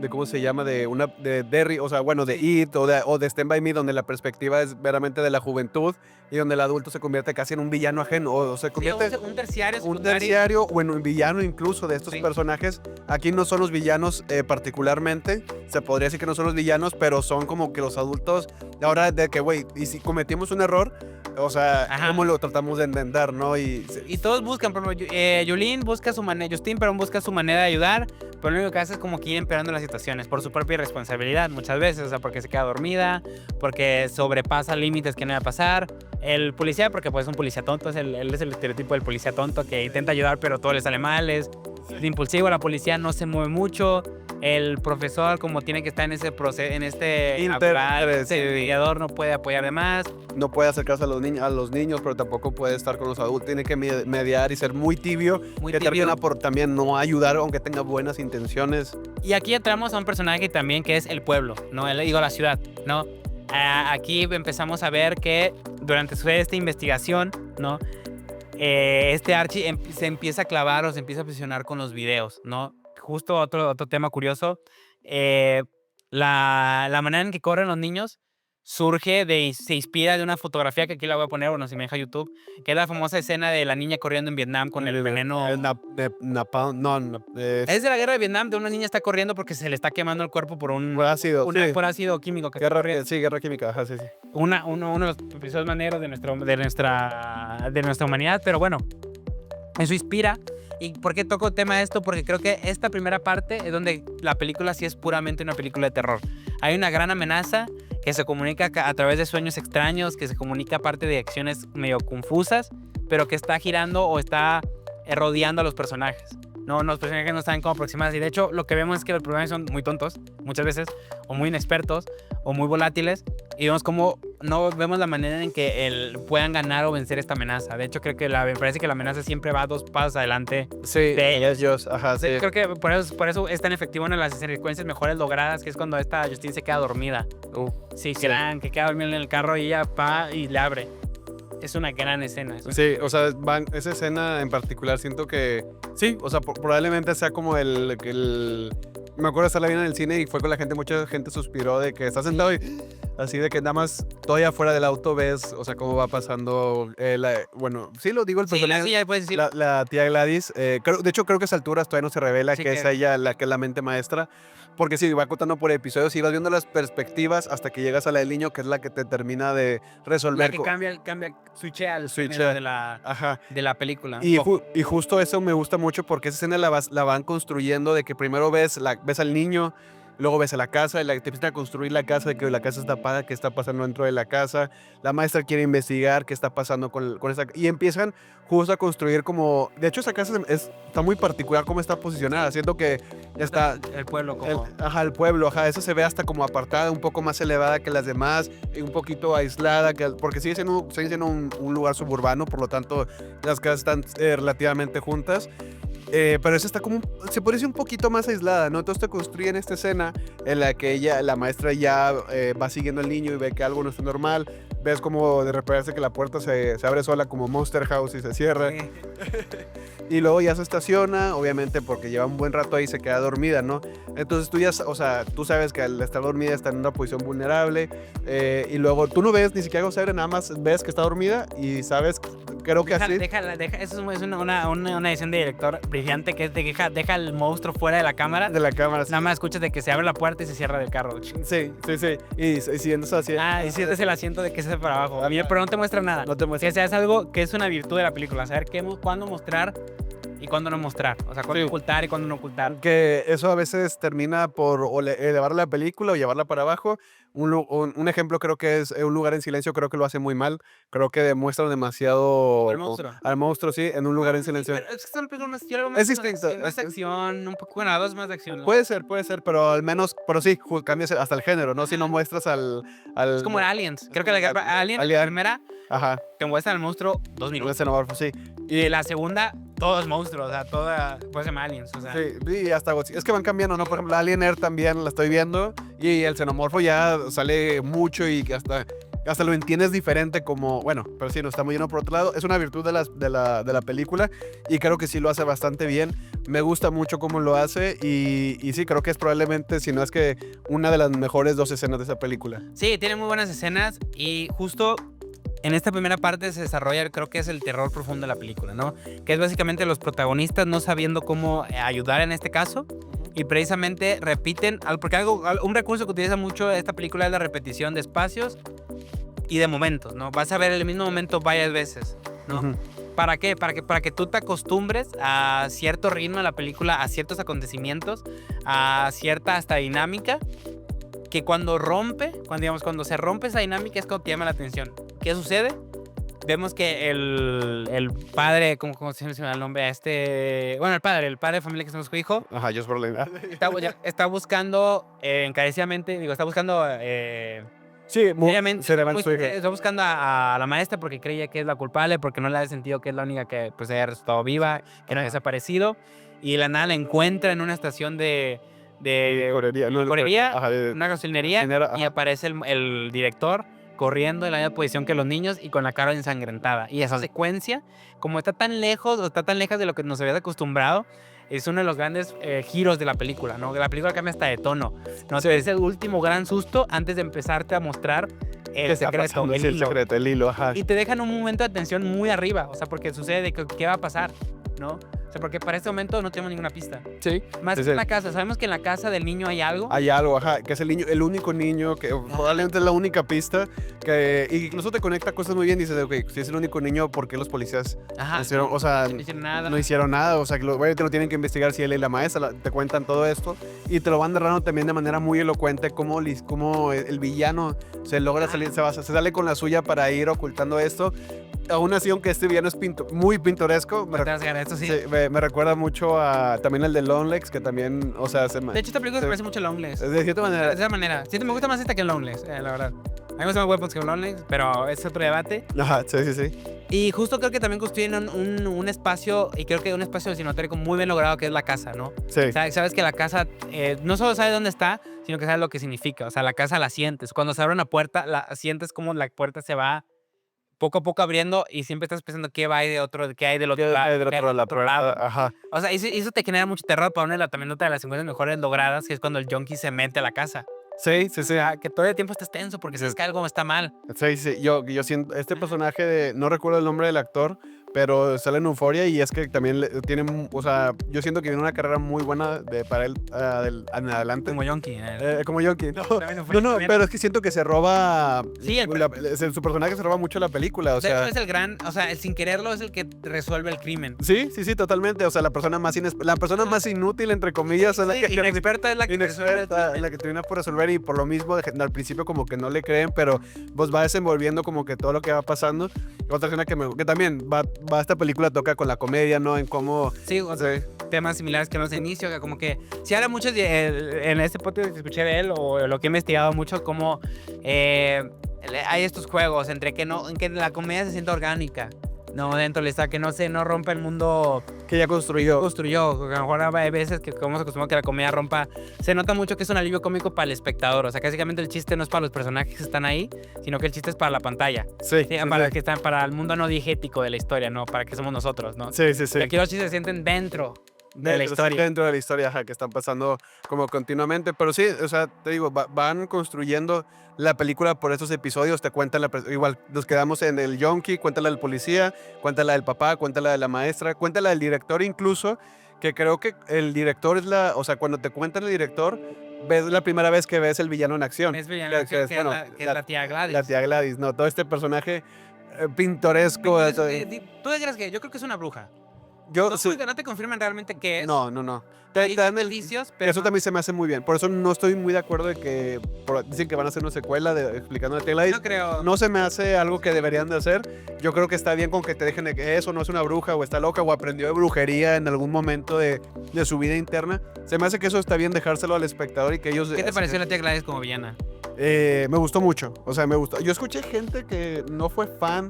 ¿cómo se llama? De Derry, o sea, bueno, de It o de Stand By Me, donde la perspectiva es veramente de la juventud y donde el adulto se convierte casi en un villano ajeno, o se convierte
un terciario,
un terciario o en un villano incluso de estos personajes. Aquí no son los villanos particularmente, se podría decir que no son los villanos, pero son como que los adultos, ahora de que, güey, y si cometimos un error, o sea, ¿cómo lo tratamos de entender, no? Y
todos buscan, por ejemplo, Justin busca su manera de ayudar, pero lo único que hace es como que ir empeorando las situaciones por su propia responsabilidad muchas veces, o sea, porque se queda dormida, porque sobrepasa límites que no debe pasar. El policía, porque pues es un policía tonto, él es el estereotipo del policía tonto que intenta ayudar pero todo le sale mal, es impulsivo, la policía no se mueve mucho. El profesor, como tiene que estar en ese proceso, en este mediador, no puede apoyar de más.
No puede acercarse a los niños, pero tampoco puede estar con los adultos. Tiene que mediar y ser muy tibio. Que termina por también no ayudar, aunque tenga buenas intenciones.
Y aquí entramos a un personaje también que es el pueblo, ¿no? La ciudad, ¿no? Aquí empezamos a ver que durante esta investigación, ¿no? Este Archie se empieza a clavar o se empieza a obsesionar con los videos, ¿no? Justo otro tema curioso, la manera en que corren los niños se inspira de una fotografía que aquí la voy a poner, bueno, si me deja YouTube, que es la famosa escena de la niña corriendo en Vietnam con el veneno.
Es
de la guerra de Vietnam, de una niña está corriendo porque se le está quemando el cuerpo por un
ácido,
por ácido químico.
Guerra química, ajá, sí.
Uno de los episodios más negros de nuestra humanidad, pero bueno, eso inspira. ¿Y por qué toco el tema de esto? Porque creo que esta primera parte es donde la película sí es puramente una película de terror. Hay una gran amenaza que se comunica a través de sueños extraños, que se comunica aparte de acciones medio confusas, pero que está girando o está rodeando a los personajes, No, los personajes no saben cómo aproximarse. Y de hecho, lo que vemos es que los personajes son muy tontos, muchas veces, o muy inexpertos, o muy volátiles. Y vemos cómo no vemos la manera en que puedan ganar o vencer esta amenaza. De hecho, creo que me parece que la amenaza siempre va 2 pasos adelante
Sí,
de
ellos, ajá, sí.
Creo que por eso es tan efectivo una de las secuencias mejores logradas, que es cuando esta Justine se queda dormida. Sí,
Sí.
que queda dormida en el carro y ella va y le abre. Es una gran escena.
Sí, o sea, esa escena en particular siento que sí, o sea, probablemente sea como me acuerdo de estarla viendo en el cine y fue con la gente, mucha gente suspiró de que está sentado y así de que nada más todavía fuera del auto ves, o sea, cómo va pasando, bueno, sí lo digo, el
Sí, la
personaje,
silla puedes decir.
la tía Gladys, de hecho creo que a esa altura todavía no se revela
Sí,
que es ella la que es la mente maestra, porque sí, va contando por episodios y vas viendo las perspectivas hasta que llegas a la del niño, que es la que te termina de resolver.
La que cambia, switchea al
Switchea.
género de la
Ajá.
película.
Y justo eso me gusta mucho porque esa escena la van construyendo de que primero ves al niño, luego ves a la casa, te empiezan a construir la casa, de que la casa está tapada, qué está pasando dentro de la casa, la maestra quiere investigar qué está pasando con esa, y empiezan justo a construir como, de hecho esa casa está muy particular cómo está posicionada, siento que está
el pueblo como...
el pueblo, esa se ve hasta como apartada, un poco más elevada que las demás, y un poquito aislada, porque sigue siendo un lugar suburbano, por lo tanto las casas están relativamente juntas. Pero esa está como, se parece un poquito más aislada, ¿no? Entonces te construyen esta escena en la que la maestra ya va siguiendo al niño y ve que algo no está normal. Ves como de repente que la puerta se abre sola como Monster House y se cierra.
Sí.
Y luego ya se estaciona, obviamente porque lleva un buen rato ahí, se queda dormida, ¿no? Entonces tú sabes que al estar dormida está en una posición vulnerable. Y luego tú no ves ni siquiera algo serio, nada más ves que está dormida y sabes, creo que así.
Eso es una edición de director brillante, que es deja el monstruo fuera de la cámara.
De la cámara.
Nada más escuchas de que se abre la puerta y se cierra del carro.
Sí. Y siendo así.
Y sientes el asiento de que se para abajo. Pero no te muestra nada.
No te muestra.
O sea, es algo que es una virtud de la película. Saber cuándo mostrar y cuándo no mostrar. O sea, cuándo ocultar y cuándo no ocultar.
Que eso a veces termina por elevar la película o llevarla para abajo. Un ejemplo creo que es Un lugar en silencio, creo que lo hace muy mal. Creo que demuestran demasiado al monstruo, sí, en Un lugar en silencio.
Pero es que son películas
Es distinto.
Es de acción, un poco, bueno, dos más de acción, ¿no?
Puede ser, pero al menos, pero sí, cambias hasta el género, ¿no? Si no muestras al...
Es como Aliens. Creo que la primera
Ajá.
te muestran al monstruo 2
Un
minutos.
escenógrafo, sí.
Y la segunda, todos monstruos, o sea, pues se llama Aliens, o sea.
Sí, y hasta es que van cambiando, ¿no? Por ejemplo, Alien Air también la estoy viendo y el xenomorfo ya sale mucho y que hasta lo entiendes diferente como, bueno, pero sí, nos estamos yendo por otro lado. Es una virtud de la película y creo que sí lo hace bastante bien. Me gusta mucho cómo lo hace y sí, creo que es probablemente, si no es que una de las mejores 2 escenas de esa película.
Sí, tiene muy buenas escenas y justo en esta primera parte se desarrolla, creo que es el terror profundo de la película, ¿no? Que es básicamente los protagonistas no sabiendo cómo ayudar en este caso. Y precisamente repiten, porque un recurso que utiliza mucho esta película es la repetición de espacios y de momentos, ¿no? Vas a ver el mismo momento varias veces, ¿no?
Ujú.
¿Para qué? Para que tú te acostumbres a cierto ritmo de la película, a ciertos acontecimientos, a cierta hasta dinámica, que cuando se rompe esa dinámica es cuando te llama la atención. ¿Qué sucede? Vemos que el padre, ¿cómo se llama el nombre? Bueno, el padre de familia que es su hijo,
Ajá, Josh Brolin.
está buscando encarecidamente, está buscando
Sí,
seriamente
su hija.
está buscando a la maestra porque creía que es la culpable, porque no le ha sentido que es la única que pues haya resultado viva, que no haya desaparecido, y de la nada la encuentra en una estación de correría, una gasolinería, y aparece el director corriendo en la misma posición que los niños y con la cara ensangrentada. Y esa secuencia, como está tan lejos de lo que nos habías acostumbrado, es uno de los grandes giros de la película, ¿no? La película cambia hasta de tono, ¿no? Es el último gran susto antes de empezarte a mostrar el secreto,
el hilo, ajá.
Y te dejan un momento de atención muy arriba, o sea, porque sucede de qué va a pasar, ¿no? O sea, porque para este momento no tenemos ninguna pista.
Sí.
Más que en la casa. Sabemos que en la casa del niño hay algo.
Hay algo, ajá, que es el único niño, que probablemente es la única pista, que incluso te conecta cosas muy bien. Dices, ok, si es el único niño, ¿por qué los policías no hicieron, no hicieron nada? O sea, que obviamente lo tienen que investigar si él y la maestra, te cuentan todo esto. Y te lo van narrando también de manera muy elocuente, cómo el villano se logra salir, se sale con la suya para ir ocultando esto. aún así, aunque este villano es muy pintoresco,
Te vas a ganar, esto sí.
sí, me recuerda mucho a también el de Longlegs, que también, o sea,
De hecho, esta película se parece mucho a Longlegs.
de cierta
De
manera.
esa manera. Sí, me gusta más esta que Longlegs, la verdad. A mí me gusta más Weapons que Longlegs, pero es otro debate.
Ajá, sí.
Y justo creo que también construyen un espacio, y creo que un espacio cinematográfico muy bien logrado, que es la casa, ¿no?
Sí.
Sabes que la casa no solo sabes dónde está, sino que sabes lo que significa. O sea, la casa la sientes. Cuando se abre una puerta, sientes como la puerta se va poco a poco abriendo y siempre estás pensando qué va de otro, qué hay del otro lado.
Del otro lado, la puerta, ajá.
O sea, eso te genera mucho terror. Para una también otra de las 50 mejores logradas, que es cuando el junkie se mete a la casa.
Sí.
O sea, que todo el tiempo estás tenso porque sabes que algo está mal.
Sí. Yo siento, este personaje no recuerdo el nombre del actor, pero sale en Euphoria y es que también tiene, o sea, yo siento que viene una carrera muy buena para él en adelante.
Como junkie.
Como Yonki.
También fue-
No,
también-
pero es que siento que se roba.
Sí,
su personaje se roba mucho la película, o
De hecho,
sea.
es el gran, o sea, el sin quererlo es el que resuelve el crimen.
Sí, totalmente. O sea, la persona más inútil, entre comillas, es la
Sí,
que
inexperta es la que resuelve el
inexperta,
crimen.
la que termina por resolver y por lo mismo al principio como que no le creen, pero vos va desenvolviendo como que todo lo que va pasando. Otra escena que también va esta película toca con la comedia, ¿no? En cómo.
Sí, o sea, temas similares que en los inicios, que como que si habla mucho en este podcast que escuché de él o lo que he investigado mucho, como hay estos juegos entre en que la comedia se sienta orgánica, no dentro de esta, que no rompa el mundo
que ya construyó.
construyó. A lo mejor hay veces que como se acostumbra que la comedia rompa, se nota mucho que es un alivio cómico para el espectador. O sea, que básicamente el chiste no es para los personajes que están ahí, sino que el chiste es para la pantalla.
Sí,
Sí, que están para el mundo no diegético de la historia, no para que somos nosotros, ¿no?
Sí.
Y aquí los chistes se sienten dentro de la historia.
Dentro de la historia, ajá, que están pasando como continuamente. Pero sí, o sea, te digo, van construyendo la película por estos episodios. Te cuentan, igual, nos quedamos en el yonki, cuéntala del policía, cuéntala del papá, cuéntala de la maestra, cuéntala del director incluso, que creo que el director o sea, cuando te cuentan el director, ves la primera vez que ves el villano en acción.
Es villana, que es la tía Gladys.
La tía Gladys, ¿no? Todo este personaje pintoresco.
¿Tú crees que? Yo creo que es una bruja.
Yo,
No te confirman realmente qué es.
No.
Hay
Te dan
indicios, pero
eso también se me hace muy bien. Por eso no estoy muy de acuerdo de que dicen que van a hacer una secuela explicando la tía Gladys.
no creo.
No se me hace algo que deberían de hacer. Yo creo que está bien con que te dejen de que eso no es una bruja o está loca o aprendió de brujería en algún momento de su vida interna. Se me hace que eso está bien dejárselo al espectador y que ellos...
¿Qué te pareció la tía Gladys como villana?
Me gustó mucho. O sea, me gustó. Yo escuché gente que no fue fan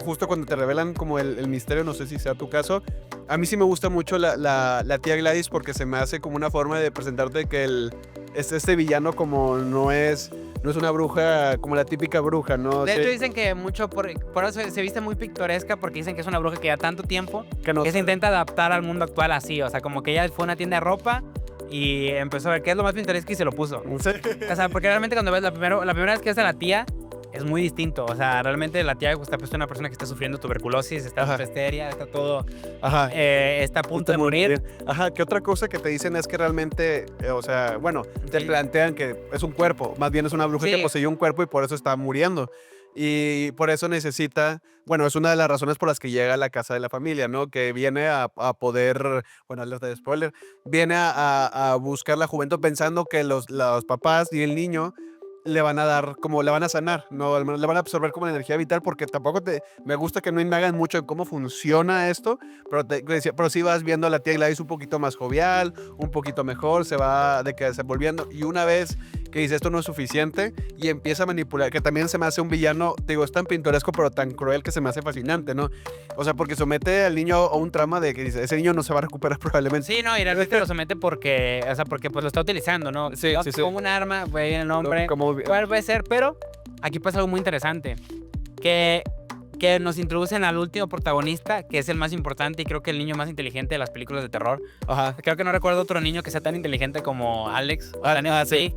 justo cuando te revelan como el misterio, no sé si sea tu caso. A mí sí me gusta mucho la tía Gladys porque se me hace como una forma de presentarte que este villano como no es una bruja como la típica bruja, ¿no?
De hecho dicen que mucho por eso se viste muy pictoresca, porque dicen que es una bruja que ya tanto tiempo que se intenta adaptar al mundo actual así. O sea, como que ella fue a una tienda de ropa y empezó a ver qué es lo más pintoresco y se lo puso.
Sí.
O sea, porque realmente cuando ves la primera vez que ves a la tía, es muy distinto. O sea, realmente la tía está puesta una persona que está sufriendo tuberculosis, está en histeria, está todo.
Ajá.
Está a punto de morir.
Ajá, que otra cosa que te dicen es que realmente, o sea, bueno, te plantean que es un cuerpo, más bien es una bruja que poseyó un cuerpo y por eso está muriendo. Y por eso necesita, bueno, es una de las razones por las que llega a la casa de la familia, ¿no? Que viene a poder, bueno, alerta de spoiler, viene a buscar la juventud pensando que los papás y el niño le van a dar, como le van a sanar, no le van a absorber como energía vital, porque tampoco me gusta que no indagan mucho en cómo funciona esto, pero sí vas viendo a la tía Gladys un poquito más jovial, un poquito mejor, se va desenvolviendo, y una vez que dice esto no es suficiente y empieza a manipular, que también se me hace un villano, te digo, es tan pintoresco pero tan cruel que se me hace fascinante, ¿no? O sea, porque somete al niño a un trama de que dice, ese niño no se va a recuperar probablemente.
Sí, no, y realmente lo somete porque pues lo está utilizando, ¿no?
Sí.
Como un arma, pues el nombre, cuál puede ser, pero aquí pasa algo muy interesante, que nos introducen al último protagonista, que es el más importante y creo que el niño más inteligente de las películas de terror.
Ajá.
Creo que no recuerdo otro niño que sea tan inteligente como Alex.
Sí.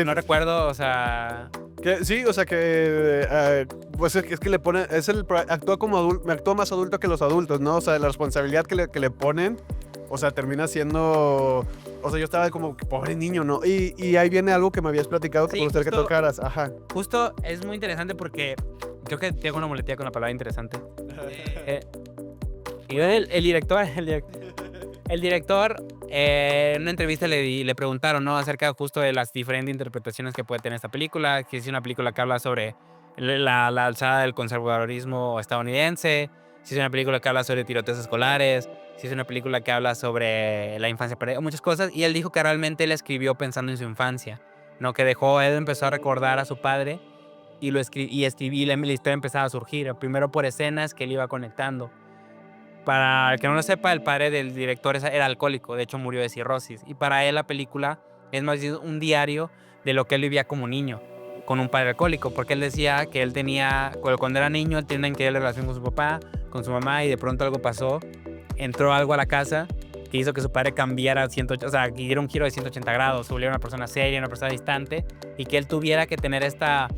No recuerdo, o sea...
Sí, o sea que pues es que le pone, actúa como adulto, actúa más adulto que los adultos, ¿no? O sea, la responsabilidad que le ponen, o sea, termina siendo, o sea, yo estaba como que pobre niño, ¿no? Y ahí viene algo que me habías platicado que me gustaría que tocaras, ajá.
Justo es muy interesante porque creo que tengo una muletilla con la palabra interesante. Y el director en una entrevista le preguntaron, ¿no? Acerca justo de las diferentes interpretaciones que puede tener esta película, que es una película que habla sobre la alzada del conservadurismo estadounidense, si es una película que habla sobre tiroteos escolares, si es una película que habla sobre la infancia perdida, muchas cosas. Y él dijo que realmente él escribió pensando en su infancia, ¿no? Que él empezó a recordar a su padre y escribí, la historia empezaba a surgir, primero por escenas que él iba conectando. Para el que no lo sepa, el padre del director era alcohólico, de hecho murió de cirrosis. Y para él la película es más bien un diario de lo que él vivía como niño, con un padre alcohólico, porque él decía que él tenía, cuando era niño, él tenía una increíble relación con su papá, con su mamá, y de pronto algo pasó, entró algo a la casa que hizo que su padre cambiara, o sea, que diera un giro de 180 grados, se volviera una persona seria, una persona distante, y que él tuviera que tener esta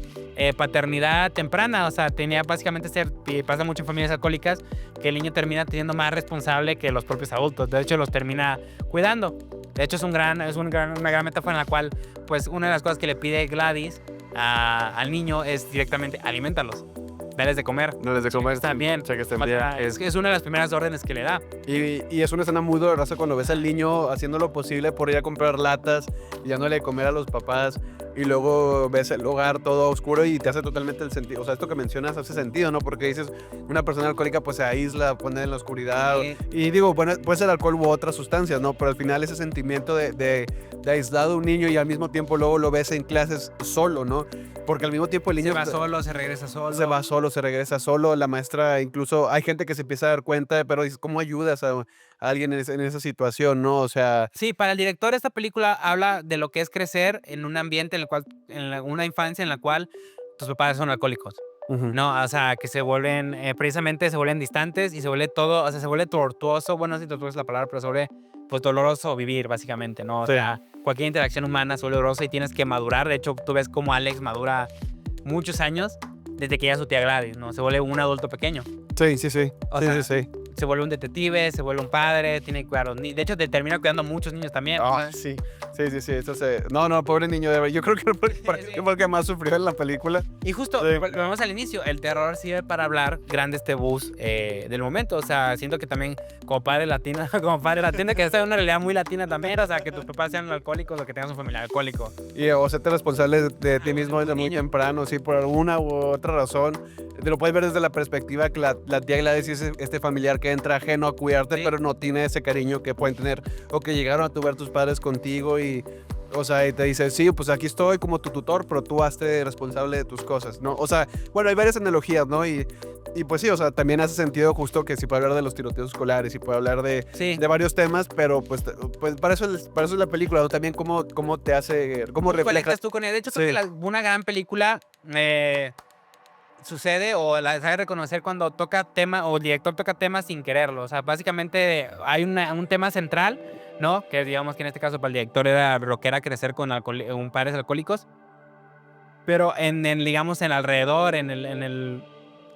paternidad temprana, o sea, tenía básicamente y pasa mucho en familias alcohólicas, que el niño termina teniendo más responsable que los propios adultos, de hecho los termina cuidando. De hecho es una gran metáfora en la cual, pues, una de las cosas que le pide Gladys al niño es directamente aliméntalos, dales de comer.
No les de comer.
Están bien.
O sea, que estén bien.
Es una de las primeras órdenes que le da.
Y es una escena muy dolorosa cuando ves al niño haciendo lo posible por ir a comprar latas y dándole de comer a los papás, y luego ves el hogar todo oscuro y te hace totalmente el sentido. O sea, esto que mencionas hace sentido, ¿no? Porque dices, una persona alcohólica pues se aísla, pone en la oscuridad.
Sí.
Y digo, bueno, puede ser alcohol u otras sustancias, ¿no? Pero al final ese sentimiento de aislado de un niño, y al mismo tiempo luego lo ves en clases solo, ¿no? Porque al mismo tiempo el niño
Se va solo, se regresa solo.
se va solo, se regresa solo, la maestra, incluso hay gente que se empieza a dar cuenta, pero dices, ¿cómo ayudas a alguien en esa situación, no? O sea,
Sí, para el director esta película habla de lo que es crecer en un ambiente en el cual, una infancia en la cual tus papás son alcohólicos.
ujú,
No, o sea, que se vuelven, precisamente se vuelven distantes y se vuelve todo, o sea, se vuelve tortuoso, bueno, no sé si tortuoso es la palabra, pero se vuelve, pues, doloroso vivir, básicamente, ¿no? O
Sí.
sea, cualquier interacción humana se vuelve dolorosa y tienes que madurar. De hecho, tú ves cómo Alex madura muchos años desde que ya es su tía Gladys, ¿no? Se vuelve un adulto pequeño.
Sí, sí, sí.
O
Sí,
sea,
sí, sí.
se vuelve un detective, se vuelve un padre, tiene que cuidar a los niños. De hecho, te termina cuidando a muchos niños también.
Ah, sí. Sí, sí, sí. No, no, pobre niño de verdad. Yo creo que fue el que más sufrió en la película.
Y justo,
Sí.
volvemos al inicio, el terror sirve para hablar grandes tabús del momento. O sea, siento que también como padre latina, que esta es una realidad muy latina también, o sea, que tus papás sean alcohólicos o que tengas un familiar alcohólico.
Y o serte responsable de ti mismo desde muy temprano, sí, por alguna u otra razón. Te lo puedes ver desde la perspectiva que la tía Gladys es este familiar que entra ajeno a cuidarte,
Sí.
pero no tiene ese cariño que pueden tener, o que llegaron a tuver tus padres contigo y, o sea, y te dice, sí, pues aquí estoy como tu tutor, pero tú hazte responsable de tus cosas, ¿no? O sea, bueno, hay varias analogías, ¿no? Y pues sí, o sea, también hace sentido justo que sí puede hablar de los tiroteos escolares y puede hablar
Sí.
de varios temas, pero pues para eso es la película, ¿no? También cómo te hace, cómo
¿Cómo
refleja.
conectas tú con él? De hecho, creo
Sí.
que una gran película sucede o la sabe reconocer cuando toca tema o el director toca temas sin quererlo. O sea, básicamente hay un tema central, ¿no? Que digamos que en este caso para el director era lo que era crecer con un padres alcohólicos. Pero digamos, en alrededor,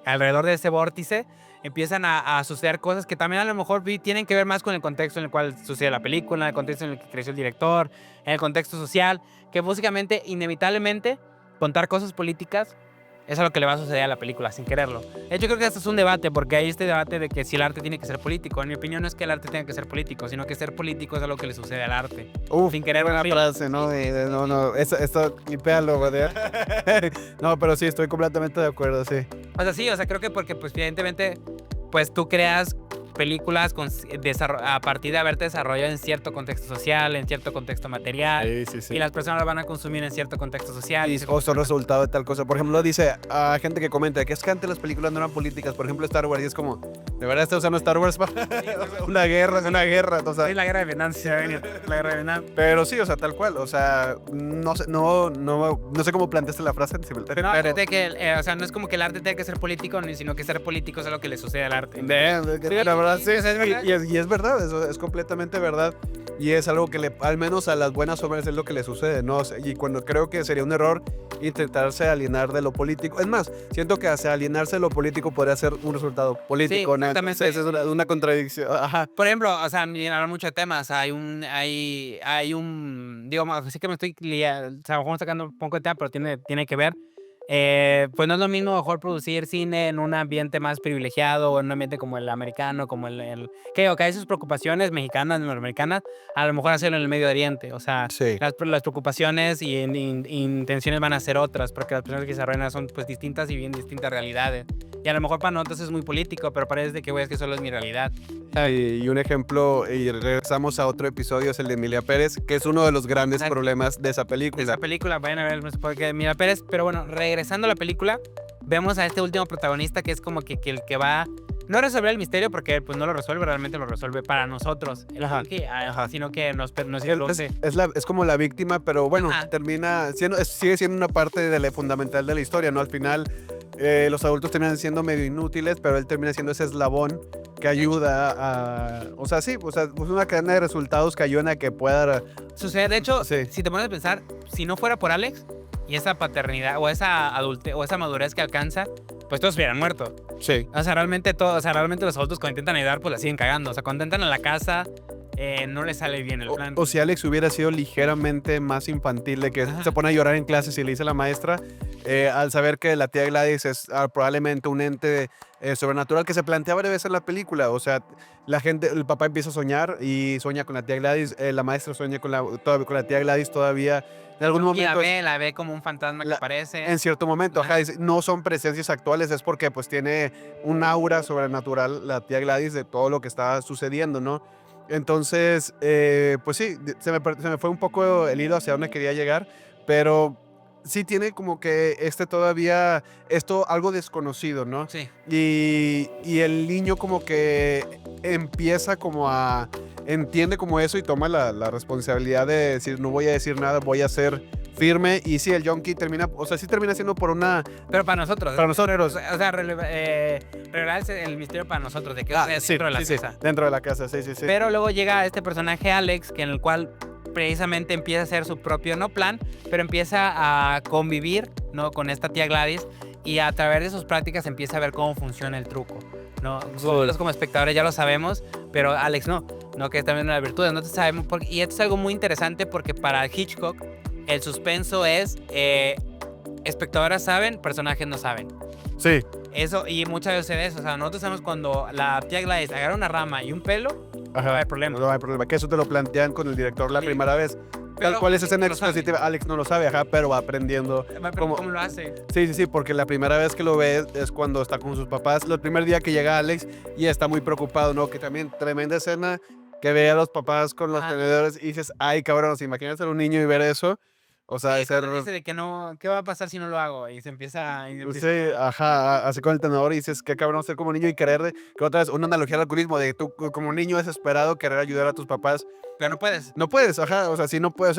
alrededor de ese vórtice, empiezan a suceder cosas que también a lo mejor tienen que ver más con el contexto en el cual sucede la película, en el contexto en el que creció el director, en el contexto social, que básicamente, inevitablemente, contar cosas políticas es a lo que le va a suceder a la película, sin quererlo. De hecho, creo que este es un debate, porque hay este debate de que si el arte tiene que ser político. En mi opinión, no es que el arte tenga que ser político, sino que ser político es algo que le sucede al arte.
Uf,
Sin querer,
buena
sí.
frase, ¿no? No, esto, clipéalo, güey. No, pero sí, estoy completamente de acuerdo, sí.
O sea, sí, o sea, creo que porque, pues, evidentemente, pues tú creas películas a partir de haberte desarrollado en cierto contexto social, en cierto contexto material,
Sí.
y las personas lo van a consumir en cierto contexto social.
O son resultado de tal cosa. Por ejemplo, dice a gente que comenta que es que antes las películas no eran políticas. Por ejemplo, Star Wars, y es como, ¿de verdad está usando Star Wars para una guerra? Es una guerra, o sea.
Sí, la guerra de Vietnam, sí, la guerra de Vietnam.
Pero sí, o sea, tal cual. O sea, no sé cómo planteaste la frase.
No, fíjate que, o sea, no es como que el arte tenga que ser político, sino que ser político es lo que le sucede al arte.
La verdad, sí.
o sea, es verdad.
Y es verdad, eso es completamente verdad. Y es algo que al menos a las buenas obras es lo que le sucede, ¿no? O sea, y cuando creo que sería un error intentarse alienar de lo político. Es más, siento que hacia alienarse de lo político podría ser un resultado político,
Sí,
¿no?
exactamente.
Entonces, esa es una contradicción. Ajá.
Por ejemplo, o sea, hablar mucho de temas. Digo, sí que me estoy o sea, a lo mejor sacando un poco de tema, pero tiene que ver. Pues no es lo mismo mejor producir cine en un ambiente más privilegiado o en un ambiente como el americano, como que hay sus preocupaciones mexicanas, norteamericanas, a lo mejor hacerlo en el Medio Oriente. O sea,
Sí.
las preocupaciones y intenciones van a ser otras, porque las personas que se desarrollan son pues distintas y bien distintas realidades. Y a lo mejor para nosotros es muy político, pero parece de que, güey, es que solo es mi realidad.
Y un ejemplo, y regresamos a otro episodio, es el de Emilia Pérez, que es uno de los grandes
Exacto.
problemas de esa película.
Esa película, vayan a ver, porque Mira Pérez, pero bueno, regresando a la película, vemos a este último protagonista que es como que el que va no a resolver el misterio, porque pues no lo resuelve, realmente lo resuelve para nosotros,
Ajá.
sino que nos
Es,
introduce.
es como la víctima, pero bueno,
Ajá.
termina siendo, sigue siendo una parte de la fundamental de la historia, ¿no? Al final, los adultos terminan siendo medio inútiles, pero él termina siendo ese eslabón que ayuda a. O sea, sí, o sea, es una cadena de resultados que ayudan a que pueda.
Sucede, de hecho,
Sí.
si te pones a pensar, si no fuera por Alex y esa paternidad o esa adultez o esa madurez que alcanza, pues todos hubieran muerto.
Sí.
O sea, realmente los adultos cuando intentan ayudar, pues la siguen cagando. O sea, cuando intentan en la casa, no les sale bien el plan.
O si Alex hubiera sido ligeramente más infantil, de que
Ajá.
se pone a llorar en clases y le dice a la maestra, al saber que la tía Gladys es probablemente un ente sobrenatural que se plantea varias veces en la película. O sea, la gente, el papá empieza a soñar y sueña con la tía Gladys, la maestra sueña con la tía Gladys todavía. En algún
Y
momento.
la ve como un fantasma que aparece.
En cierto momento,
Ajá.
ajá, no son presencias actuales, es porque pues tiene un aura sobrenatural la tía Gladys de todo lo que está sucediendo, ¿no? Entonces, pues sí, se me fue un poco el hilo hacia donde quería llegar, pero sí tiene como que todavía, esto algo desconocido, ¿no?
Sí.
Y el niño como que empieza como entiende como eso y toma la responsabilidad de decir, no voy a decir nada, voy a ser firme. Y sí, el Yonki termina, o sea, sí termina siendo por una.
Pero para nosotros.
Para nosotros.
O sea, revelar el misterio para nosotros, de que es
Sí,
dentro de la
sí,
casa.
sí, dentro de la casa, sí, sí, sí.
Pero luego llega este personaje Alex, en el cual precisamente empieza a hacer su propio, no plan, pero empieza a convivir, ¿no?, con esta tía Gladys, y a través de sus prácticas empieza a ver cómo funciona el truco, ¿no? Nosotros como espectadores ya lo sabemos, pero Alex no, que está viendo las virtudes, no te sabemos. Y esto es algo muy interesante porque para Hitchcock el suspenso es espectadores saben, personajes no saben.
Sí.
Eso, y muchas veces eso, o sea, nosotros sabemos cuando la tía Gladys agarra una rama y un pelo, no va a haber problema.
No hay problema, que eso te lo plantean con el director la
Sí.
primera vez.
Pero
Tal cual es escena
lo sabe.
expositiva, Alex no lo sabe, ajá, pero va aprendiendo.
¿Cómo lo hace?
Sí, sí, sí, porque la primera vez que lo ves es cuando está con sus papás. El primer día que llega Alex y está muy preocupado, ¿no? Que también tremenda escena que ve a los papás con los tenedores y dices, ay, cabrón, ¿se imagina ser un niño y ver eso? O sea,
Sí,
de ser.
dice de que no, ¿qué va a pasar si no lo hago? Y se empieza.
Sí, ajá, así con el tenedor y dices, qué cabrón ser como niño y querer, que otra vez, una analogía al alcoholismo, de tú como niño desesperado querer ayudar a tus papás.
Pero no puedes.
No puedes, ajá, o sea, sí no puedes,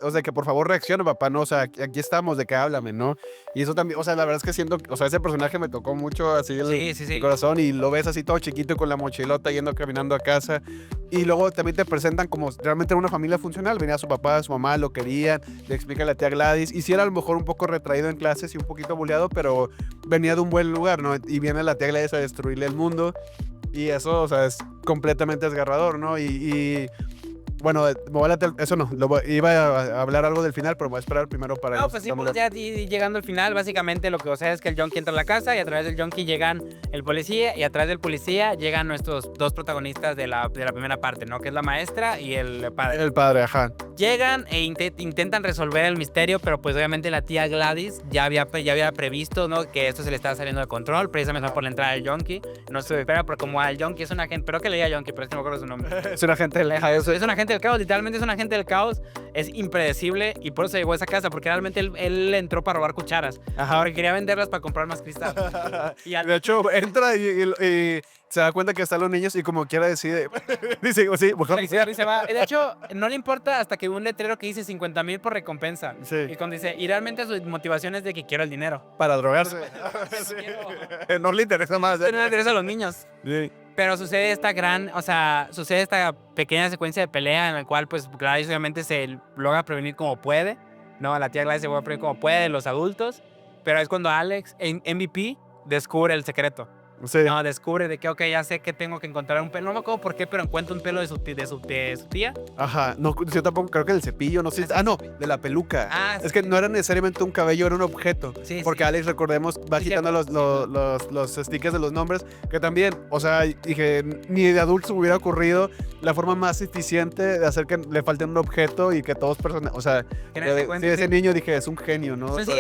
o sea, que por favor reacciona, papá, no, o sea, aquí estamos, de que háblame, ¿no? Y eso también, o sea, la verdad es que siento, o sea, ese personaje me tocó mucho así el corazón y lo ves así todo chiquito con la mochilota yendo caminando a casa y luego también te presentan como realmente era una familia funcional, venía su papá, su mamá, lo querían, le explica a la tía Gladys y sí era a lo mejor un poco retraído en clases y un poquito buleado, pero venía de un buen lugar, ¿no? Y viene la tía Gladys a destruirle el mundo y eso, o sea, es completamente desgarrador, ¿no? Y bueno, eso no, iba a hablar algo del final, pero voy a esperar primero para.
No, pues sí, pues ya llegando al final, básicamente lo que sucede es que el Yonki entra a la casa y a través del Yonki llegan el policía y a través del policía llegan nuestros dos protagonistas de la primera parte, ¿no? Que es la maestra y el padre.
El padre, ajá.
Llegan e intentan resolver el misterio, pero pues obviamente la tía Gladys ya había previsto, ¿no?, que esto se le estaba saliendo de control, precisamente por la entrada del Yonki. No se espera, pero como al Yonki es un agente, pero que le diga Yonki, pero es que no me acuerdo su nombre.
Es un agente del
Eso, es un agente del caos, literalmente es un agente del caos, es impredecible y por eso llegó a esa casa, porque realmente él entró para robar cucharas,
Ajá.
porque quería venderlas para comprar más cristal.
De hecho, entra y se da cuenta que están los niños y como quiera decide, dice, sí, mejor.
Y se va. De hecho, no le importa hasta que un letrero que dice 50,000 por recompensa.
Sí.
Y cuando dice, y realmente su motivación es de que quiero el dinero.
Para drogarse. Sí. No le interesa más.
No le interesa a los niños.
Sí.
Pero sucede esta pequeña secuencia de pelea en la cual, pues, Gladys obviamente se logra prevenir como puede, ¿no? La tía Gladys se logra prevenir como puede de los adultos, pero es cuando Alex, en MVP, descubre el secreto.
Sí.
No, descubre de que, ok, ya sé que tengo que encontrar un pelo. No me acuerdo por qué, pero encuentro un pelo de su tía.
Ajá, no, yo tampoco creo que el cepillo, no sé. No, de la peluca.
Ah,
Es que no era necesariamente un cabello, era un objeto.
Sí,
porque
sí.
Alex, recordemos, va
Sí,
quitando
cierto.
los stickers de los nombres, que también, o sea, dije, ni de adulto se me hubiera ocurrido la forma más eficiente de hacer que le falte un objeto y que todos o sea,
Que nadie se
sí,
cuente,
ese
sí.
niño dije, es un genio, ¿no?
Pues sí,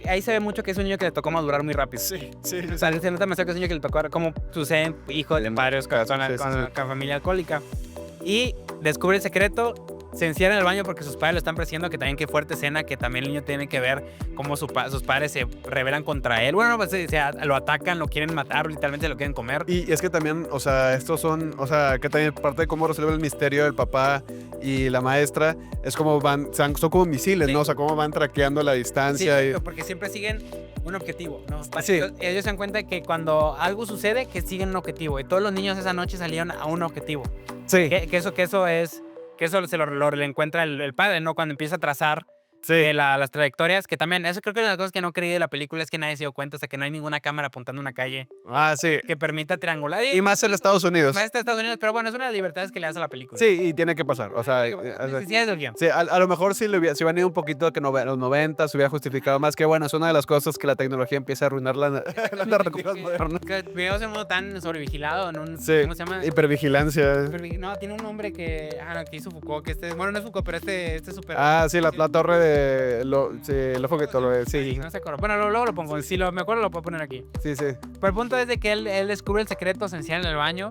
ahí se ve mucho que es un niño que le tocó madurar muy rápido.
Sí, sí,
O sea, se nota demasiado que es un niño que le tocó, como sucede en hijos de padres con,
Sí, sí, sí.
con familia alcohólica. Y descubre el secreto, se encierra en el baño porque sus padres lo están presionando, que también qué fuerte escena, que también el niño tiene que ver cómo sus padres se rebelan contra él. Bueno, pues lo atacan, lo quieren matar, literalmente lo quieren comer.
Y es que también, o sea, estos son, o sea, que también parte de cómo resuelve el misterio del papá y la maestra, es como son como misiles,
Sí.
¿no? O sea, cómo van traqueando la
Sí,
distancia.
porque siempre siguen un objetivo, ¿no?
Sí.
Ellos se dan cuenta que cuando algo sucede, que siguen un objetivo. Y todos los niños esa noche salieron a un objetivo.
Sí,
Que eso se lo encuentra el padre, ¿no? Cuando empieza a trazar
sí.
las trayectorias, que también, eso creo que es una de las cosas que no creí de la película, es que nadie se dio cuenta, o sea, que no hay ninguna cámara apuntando a una calle
Ah, sí.
que permita triangular.
Y más en Estados Unidos.
Más de Estados Unidos, pero bueno, es una de las libertades que le das a la película.
Sí, y tiene que pasar. O sea,
Necesidades del guión.
sí, a lo mejor si hubieran ido un poquito que los 90 se hubiera justificado más, que bueno, es una de las cosas que la tecnología empieza a arruinar las narrativas modernas.
Que vivimos en un mundo tan sobrevigilado, en un,
Sí,
¿cómo se llama?
hipervigilancia.
No, tiene un nombre que hizo Foucault, bueno, no es Foucault, pero este súper...
Ah, sí, la torre de... sí, lo fue que todo lo sí.
No se acuerda. Bueno, luego lo pongo. Si me acuerdo, lo puedo poner aquí.
Sí, sí.
Pero el punto es de que él descubre el secreto, se encierra en el baño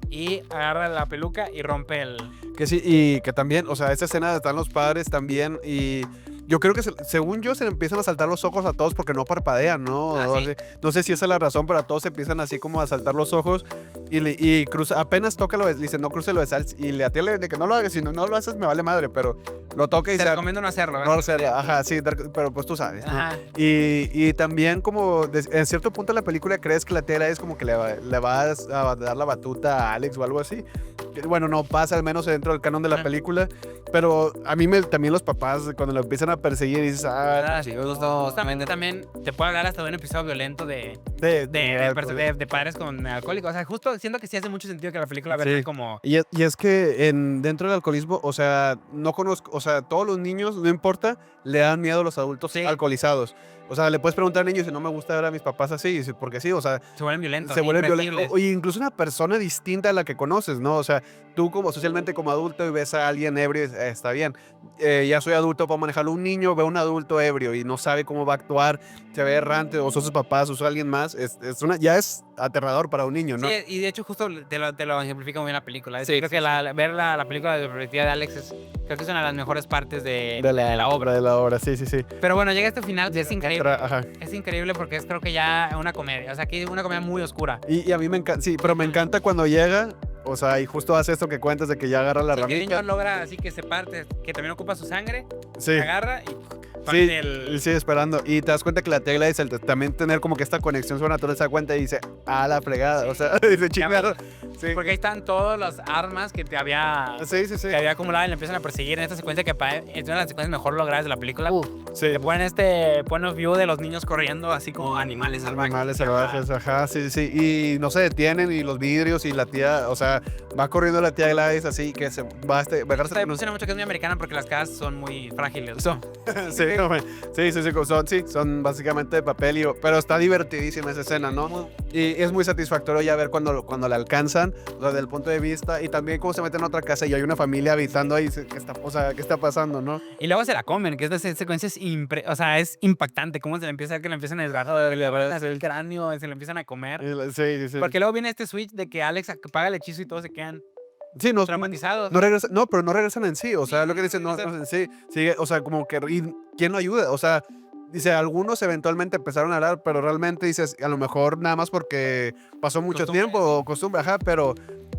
y agarra la peluca y rompe el...
Que sí, y que también, o sea, esta escena están los padres también y yo creo que según yo se le empiezan a saltar los ojos a todos porque no parpadean, ¿no?
Ah,
O
sí.
así. No sé si esa es la razón, pero a todos se empiezan así como a saltar los ojos y cruza, apenas toca lo de, dice, no cruce lo de sal y le atiende de que no lo hagas, si no lo haces me vale madre, pero lo toca y
Te
se...
recomiendo no hacerlo.
No hacerlo, ajá, sí, pero pues tú sabes, ¿no?
Ajá.
Y también como en cierto punto de la película crees que la tela es como que le va a dar la batuta a Alex o algo así. Que, bueno, no pasa al menos dentro del canon de la
Ah.
película, pero a mí también los papás cuando lo empiezan a perseguir dices,
Sí, justamente también te puede hablar hasta de un episodio violento de padres con alcohólicos. O sea, justo siento que sí hace mucho sentido que la película
Sí.
vea como...
Y es que dentro del alcoholismo, o sea, no conozco, o sea, todos los niños, no importa, le dan miedo a los adultos
Sí.
alcoholizados. O sea, le puedes preguntar al niño si no me gusta ver a mis papás así, y dice, porque sí, o sea,
Se vuelven violentos.
se vuelve violento.
impredecibles.
O incluso una persona distinta a la que conoces, ¿no? O sea, tú como socialmente como adulto y ves a alguien ebrio, está bien. Ya soy adulto, puedo manejarlo. Un niño ve a un adulto ebrio y no sabe cómo va a actuar, se ve errante, o son sus papás, o son alguien más. Ya es aterrador para un niño, ¿no?
Sí, y de hecho justo te lo ejemplifica muy bien la película.
Sí,
Creo que ver la película de la perspectiva de Alex creo que es una de las mejores partes de la obra.
De la obra, sí, sí, sí.
Pero bueno, llega este final y es increíble.
Ajá.
Es increíble porque es creo que ya una comedia. O sea, aquí es una comedia muy oscura.
Y a mí me encanta, sí, pero me encanta cuando llega, o sea, y justo hace esto que cuentas de que ya agarra la
El niño
ramita.
logra así que se parte, que también ocupa su sangre,
Sí.
agarra y
Sí,
parte el...
él sigue esperando. Y te das cuenta que la tía Gladys, también tener como que esta conexión sobrenatural, se da cuenta y dice, a la fregada. O sea, dice, chingada. Sí.
Porque ahí están todas las armas que te había acumulado y le empiezan a perseguir en esta secuencia que es una de las secuencias mejor logradas de la película.
Sí.
Te ponen este point of view de los niños corriendo así como animales salvajes.
Animales salvajes, ajá, sí, sí, sí. Y no se detienen y los vidrios y la tía, o sea, va corriendo la tía Gladys así que se va a agarrarse
Me
con
emociona mucho que es muy americana porque las casas son muy frágiles.
son básicamente de papel, pero está divertidísima esa escena, ¿no? Y es muy satisfactorio ya ver cuando la alcanzan, desde el punto de vista, y también cómo se meten a otra casa y hay una familia habitando ahí, ¿qué está pasando, no?
Y luego se la comen, que esta secuencia es impactante, cómo se le empieza a que le empiezan a desgarrar el cráneo, se le empiezan a comer.
Sí.
Porque luego viene este switch de que Alex apaga el hechizo y todos se quedan
Sí, no,
traumatizados.
pero no regresan en sí, o sea, lo que dicen, no regresan en sí, sigue, o sea, como que, ¿y quién lo ayuda? O sea, dice, algunos eventualmente empezaron a hablar, pero realmente dices, a lo mejor nada más porque pasó mucho
Costumbre.
tiempo o costumbre, ajá, pero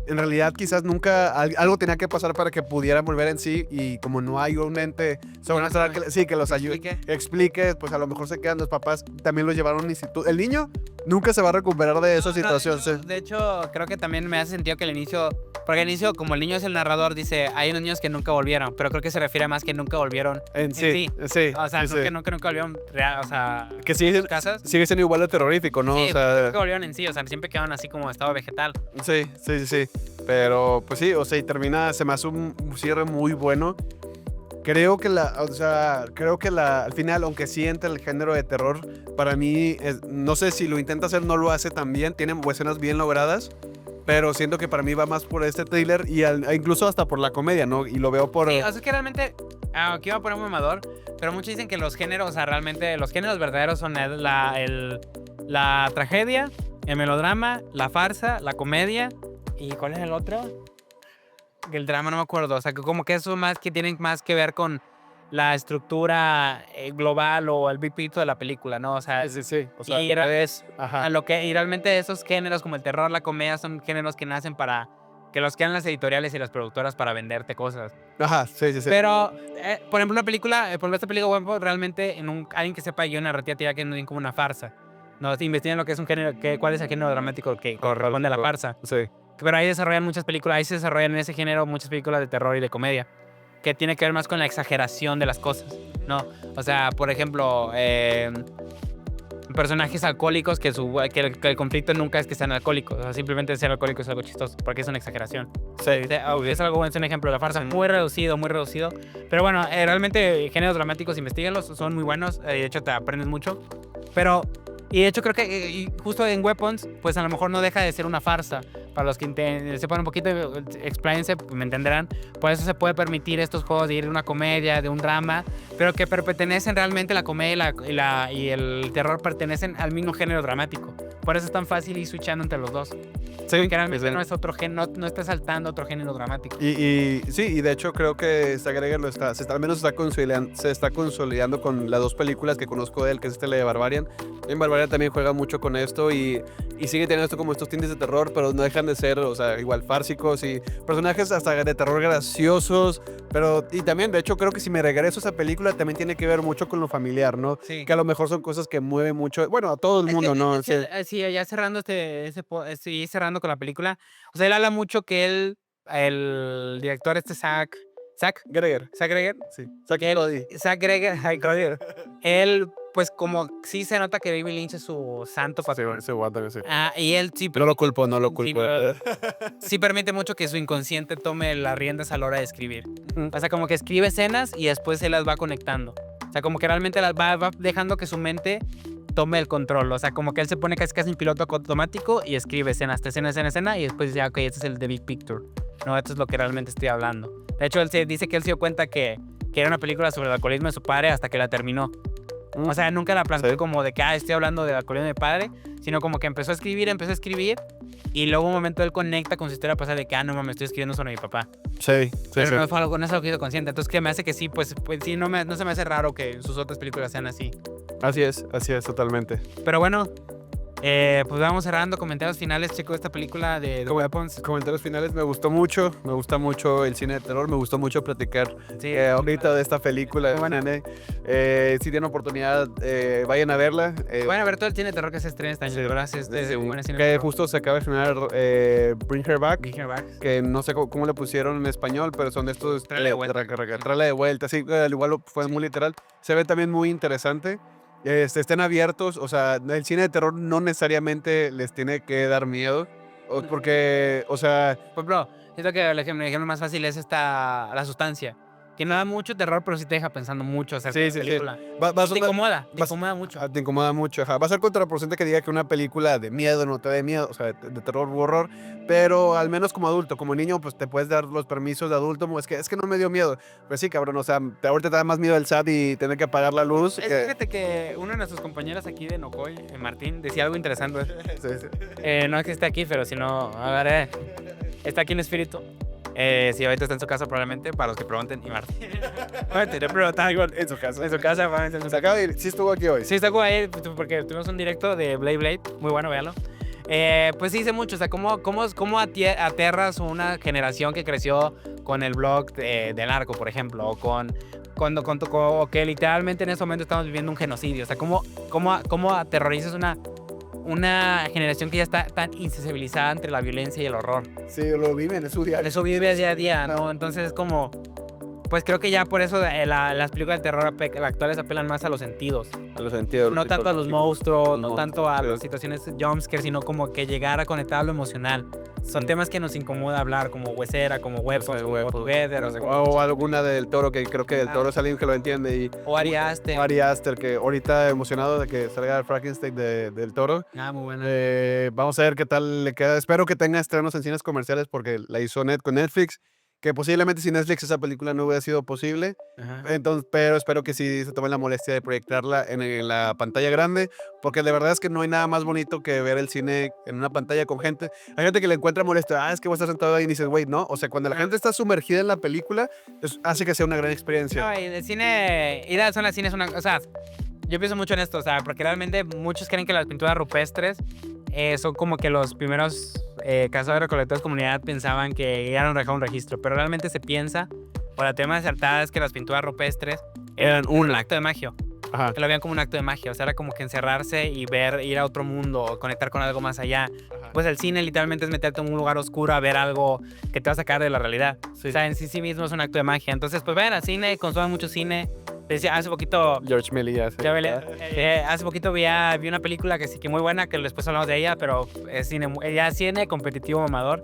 en realidad quizás nunca, algo tenía que pasar para que pudieran volver en sí y como no hay un ente sobrenatural que los ayude,
Explique.
que explique, pues a lo mejor se quedan los papás, también lo llevaron a un instituto. El niño nunca se va a recuperar de esa situación, sí.
De hecho, creo que también me hace sentido que al inicio Porque al inicio, como el niño es el narrador, dice, hay unos niños que nunca volvieron, pero creo que se refiere más que nunca volvieron
En sí, sí.
O sea,
sí,
creo
sí.
que nunca volvieron o sea,
Que
a sus
sigue,
casas.
sigue siendo igual de terrorífico, ¿no?
Sí,
O sea,
nunca volvieron en sí, o sea, siempre quedaron así como estado vegetal.
sí, sí, sí, sí. Pero, pues sí, o sea, y termina, se me hace un cierre muy bueno. Creo que al final, aunque sí entra el género de terror, para mí, no sé si lo intenta hacer, no lo hace tan bien, tiene escenas bien logradas, pero siento que para mí va más por este thriller e incluso hasta por la comedia, ¿no? Y lo veo por...
Sí, o sea, es que realmente, aquí iba a poner un mamador, pero muchos dicen que los géneros, o sea, realmente los géneros verdaderos son la tragedia, el melodrama, la farsa, la comedia, ¿y cuál es el otro? El drama no me acuerdo, o sea, que como que eso más que tienen más que ver con la estructura global o el big picture de la película, ¿no? O sea,
Sí, sí, o sea,
y
ajá.
y realmente esos géneros como el terror, la comedia son géneros que nacen para que los crean las editoriales y las productoras para venderte cosas.
Ajá, sí, sí, sí.
Pero, por ejemplo, por ejemplo, esta película, bueno, realmente alguien que sepa guión narrativa te dirá que no es como una farsa. No, si investigan lo que es un género, cuál es el género dramático que corresponde a la farsa.
Sí.
Pero ahí desarrollan muchas películas, ahí se desarrollan en ese género muchas películas de terror y de comedia, que tiene que ver más con la exageración de las cosas, ¿no? O sea, por ejemplo, personajes alcohólicos que el conflicto nunca es que sean alcohólicos, o sea, simplemente ser alcohólico es algo chistoso, porque es una exageración.
Sí.
Es algo, es un ejemplo de la farsa, muy reducido, muy reducido. Pero bueno, realmente géneros dramáticos, investígalos, son muy buenos, de hecho te aprendes mucho. Pero, y de hecho creo que justo en Weapons, pues a lo mejor no deja de ser una farsa. Para los que sepan un poquito, expláyense, me entenderán. Por eso se puede permitir estos juegos de ir de una comedia, de un drama, pero que pertenecen realmente la comedia y el terror pertenecen al mismo género dramático. Por eso es tan fácil ir switchando entre los dos.
Sí,
Que realmente no es otro género, no está saltando otro género dramático.
Y sí, y de hecho creo que Stagreger al menos se está consolidando con las dos películas que conozco de él, que es la de Barbarian. En Barbarian también juega mucho con esto y sigue teniendo esto como estos tintes de terror, pero no dejan de ser, o sea, igual fársicos y personajes hasta de terror graciosos, pero y también, de hecho, creo que si me regreso a esa película también tiene que ver mucho con lo familiar, ¿no?
Sí.
Que a lo mejor son cosas que mueven mucho, bueno, a todo el mundo, ¿no?
Sí, ya cerrando sí, cerrando con la película. O sea, él habla mucho que el director Zack
Greger.
Greger,
Sí.
Zack Greger, ay, Cody, él, pues como sí se nota que David Lynch es su santo patrón.
Ese guanta, sí.
Y él sí,
No lo culpo, no lo
sí,
culpo.
sí permite mucho que su inconsciente tome las riendas a la hora de escribir. O sea, como que escribe escenas y después se las va conectando. O sea, como que realmente las va dejando que su mente tome el control. O sea, como que él se pone casi en piloto automático y escribe escena, escena y después dice, ok, este es el the big picture. No, esto es lo que realmente estoy hablando. De hecho, él se dice que él se dio cuenta que era una película sobre el alcoholismo de su padre hasta que la terminó. O sea, nunca la planteó como de que estoy hablando del alcoholismo de mi padre, sino como que empezó a escribir y luego un momento él conecta con su historia pasada de que no mames, estoy escribiendo sobre mi papá.
Sí,
Pero no fue algo, no es algo que hizo consciente. Entonces que me hace que sí, pues sí, no se me hace raro que sus otras películas sean así.
Así es, totalmente.
Pero bueno, pues vamos cerrando. Comentarios finales, chico, de esta película de The Weapons.
Comentarios finales, me gusta mucho el cine de terror, me gustó mucho platicar
Sí,
ahorita de esta película.
Muy buena.
Si tienen oportunidad, vayan a verla.
Bueno, a ver todo el cine de terror que se estrena este año.
Sí,
¿Verdad? Es
un-
buen cine
que
de terror.
justo se acaba de estrenar Bring Her Back,
Bring Her Back.
que no sé cómo le pusieron en español, pero son de estos...
Tráela de vuelta.
Tráela de vuelta, sí, al igual fue muy literal. Se ve también muy interesante. Estén abiertos, o sea, el cine de terror no necesariamente les tiene que dar miedo, porque, o sea...
Por ejemplo, siento que el ejemplo más fácil es La Sustancia. Que no da mucho terror, pero sí te deja pensando mucho acerca de la película. Te incomoda mucho.
Te incomoda mucho, ajá. Va a ser contraproducente que diga que una película de miedo no te dé miedo, o sea, de terror u horror, pero al menos como adulto, como niño, pues te puedes dar los permisos de adulto, como es que no me dio miedo. Pues sí, cabrón, o sea, ahorita te da más miedo el SAT y tener que apagar la luz.
Fíjate que una de nuestras compañeras aquí de Nocoy, Martín, decía algo interesante.
Sí, sí.
No es que esté aquí, pero si no, a ver, está aquí en espíritu. Sí, ahorita está en su casa probablemente, para los que pregunten, y Martín. Pero está igual en su casa. En su casa, probablemente en su
Se acaba de ir, sí estuvo aquí hoy.
Sí, está con él, porque tuvimos un directo de Blade, muy bueno, véanlo. Pues sí dice mucho, o sea, cómo aterras una generación que creció con el blog de narco, por ejemplo, o que literalmente en ese momento estamos viviendo un genocidio, o sea, cómo aterrorizas una generación que ya está tan insensibilizada entre la violencia y el horror.
Sí, lo viven, es su diario.
Eso vive día a día, ¿no? Entonces es como... Pues creo que ya por eso las películas de terror actuales apelan más a los sentidos.
A los sentidos.
No tanto a los monstruos, no
No,
tanto a
pero-
las situaciones jumpscare, sino como que llegar a conectar a lo emocional. Son temas que nos incomoda hablar, como Huesera, como Weapons, como Together,
O alguna del Toro, que creo que el Toro es alguien que lo entiende. Y
o Ari Aster.
Ari Aster, que ahorita emocionado de que salga el Frankenstein del Toro.
Ah, muy buena.
Vamos a ver qué tal le queda. Espero que tenga estrenos en cines comerciales porque la hizo con Netflix. Que posiblemente sin Netflix esa película no hubiera sido posible.
Ajá.
Entonces, pero espero que sí se tomen la molestia de proyectarla en la pantalla grande, porque de verdad es que no hay nada más bonito que ver el cine en una pantalla con gente. Hay gente que le encuentra molestia, es que voy a estar sentado ahí y dices, güey, no. O sea, cuando la gente está sumergida en la película, hace que sea una gran experiencia.
No, y el cine, ir a zona de cine es una... O sea, yo pienso mucho en esto, o sea, porque realmente muchos creen que las pinturas rupestres son como que los primeros cazadores recolectores de comunidad pensaban que iban a dejar un registro, pero realmente se piensa, por la tema acertada, es que las pinturas rupestres eran un acto de magia.
Ajá.
Que lo veían como un acto de magia, o sea, era como que encerrarse y ver, ir a otro mundo o conectar con algo más allá. Pues el cine literalmente es meterte en un lugar oscuro a ver algo que te va a sacar de la realidad.
Sí.
O sea, en sí mismo es un acto de magia. Entonces, pues vayan al cine, consuman mucho cine. Decía, hace poquito,
George Melillas.
hace poquito vi una película que sí que muy buena, que después hablamos de ella, pero es cine competitivo mamador,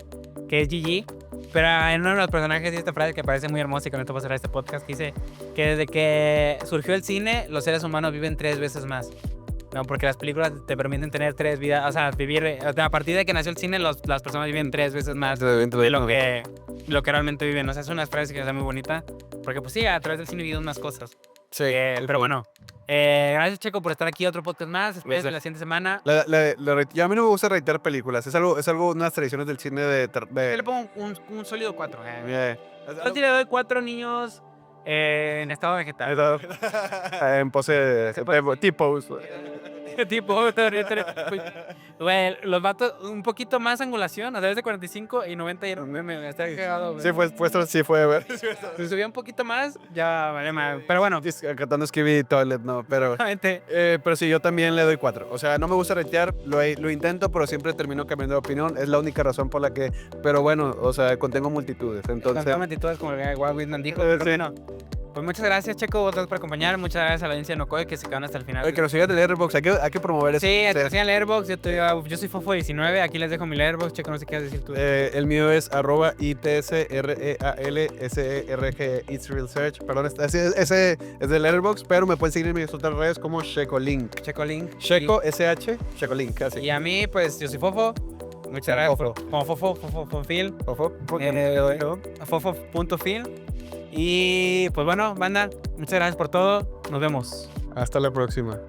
que es Gigi. Pero en uno de los personajes dice esta frase que parece muy hermosa y con esto voy a cerrar este podcast, que dice que desde que surgió el cine, los seres humanos viven 3 veces más. No, porque las películas te permiten tener 3 vidas, o sea, vivir, o sea, a partir de que nació el cine, las personas viven 3 veces más de lo que realmente viven. O sea, es una frase que es muy bonita, porque pues sí, a través del cine vivimos más cosas.
Sí.
Pero bueno, gracias Checo por estar aquí, otro podcast más. Espero la siguiente semana.
Ya a mí no me gusta reiterar películas, es algo, unas tradiciones del cine
Yo le pongo un sólido 4.
Eh,
Yo sí le doy 4 niños en estado vegetal.
en pose de tipos.
Tipo, güey, los vatos, un poquito más angulación, a través de 45 y 90 y me está cagado, güey.
Sí fue, ver.
Si subía un poquito más, ya vale más. Pero bueno,
Cantando Skibidi Toilet, no, pero...
realmente,
pero sí, yo también le doy 4. O sea, no me gusta reitear, lo intento, pero siempre termino cambiando de opinión. Es la única razón por la que... Pero bueno, o sea, contengo multitudes, entonces...
todas como el Wild Whitman dijo.
Sí.
Pero bueno, pues muchas gracias, Checo, vosotros por acompañar. Muchas gracias a la audiencia de Nocoy que se quedaron hasta el final.
Oye, que nos sigan en Letterboxd, hay que promover eso.
Sí, te sigan Letterboxd. Yo soy Fofo19. Aquí les dejo mi Letterboxd. Checo, no sé qué vas a decir tú.
El mío es @ITSREALSERG Israel Search. Perdón, ese es de Letterboxd, pero me pueden seguir en mis otras redes como Checolink.
Checolink.
Checo, SH, Checolink, así.
Y a mí, pues, yo soy Fofo. Muchas gracias. Como Fofo.fil. Fofo.fil. Y pues bueno, banda, muchas gracias por todo. Nos vemos.
Hasta la próxima.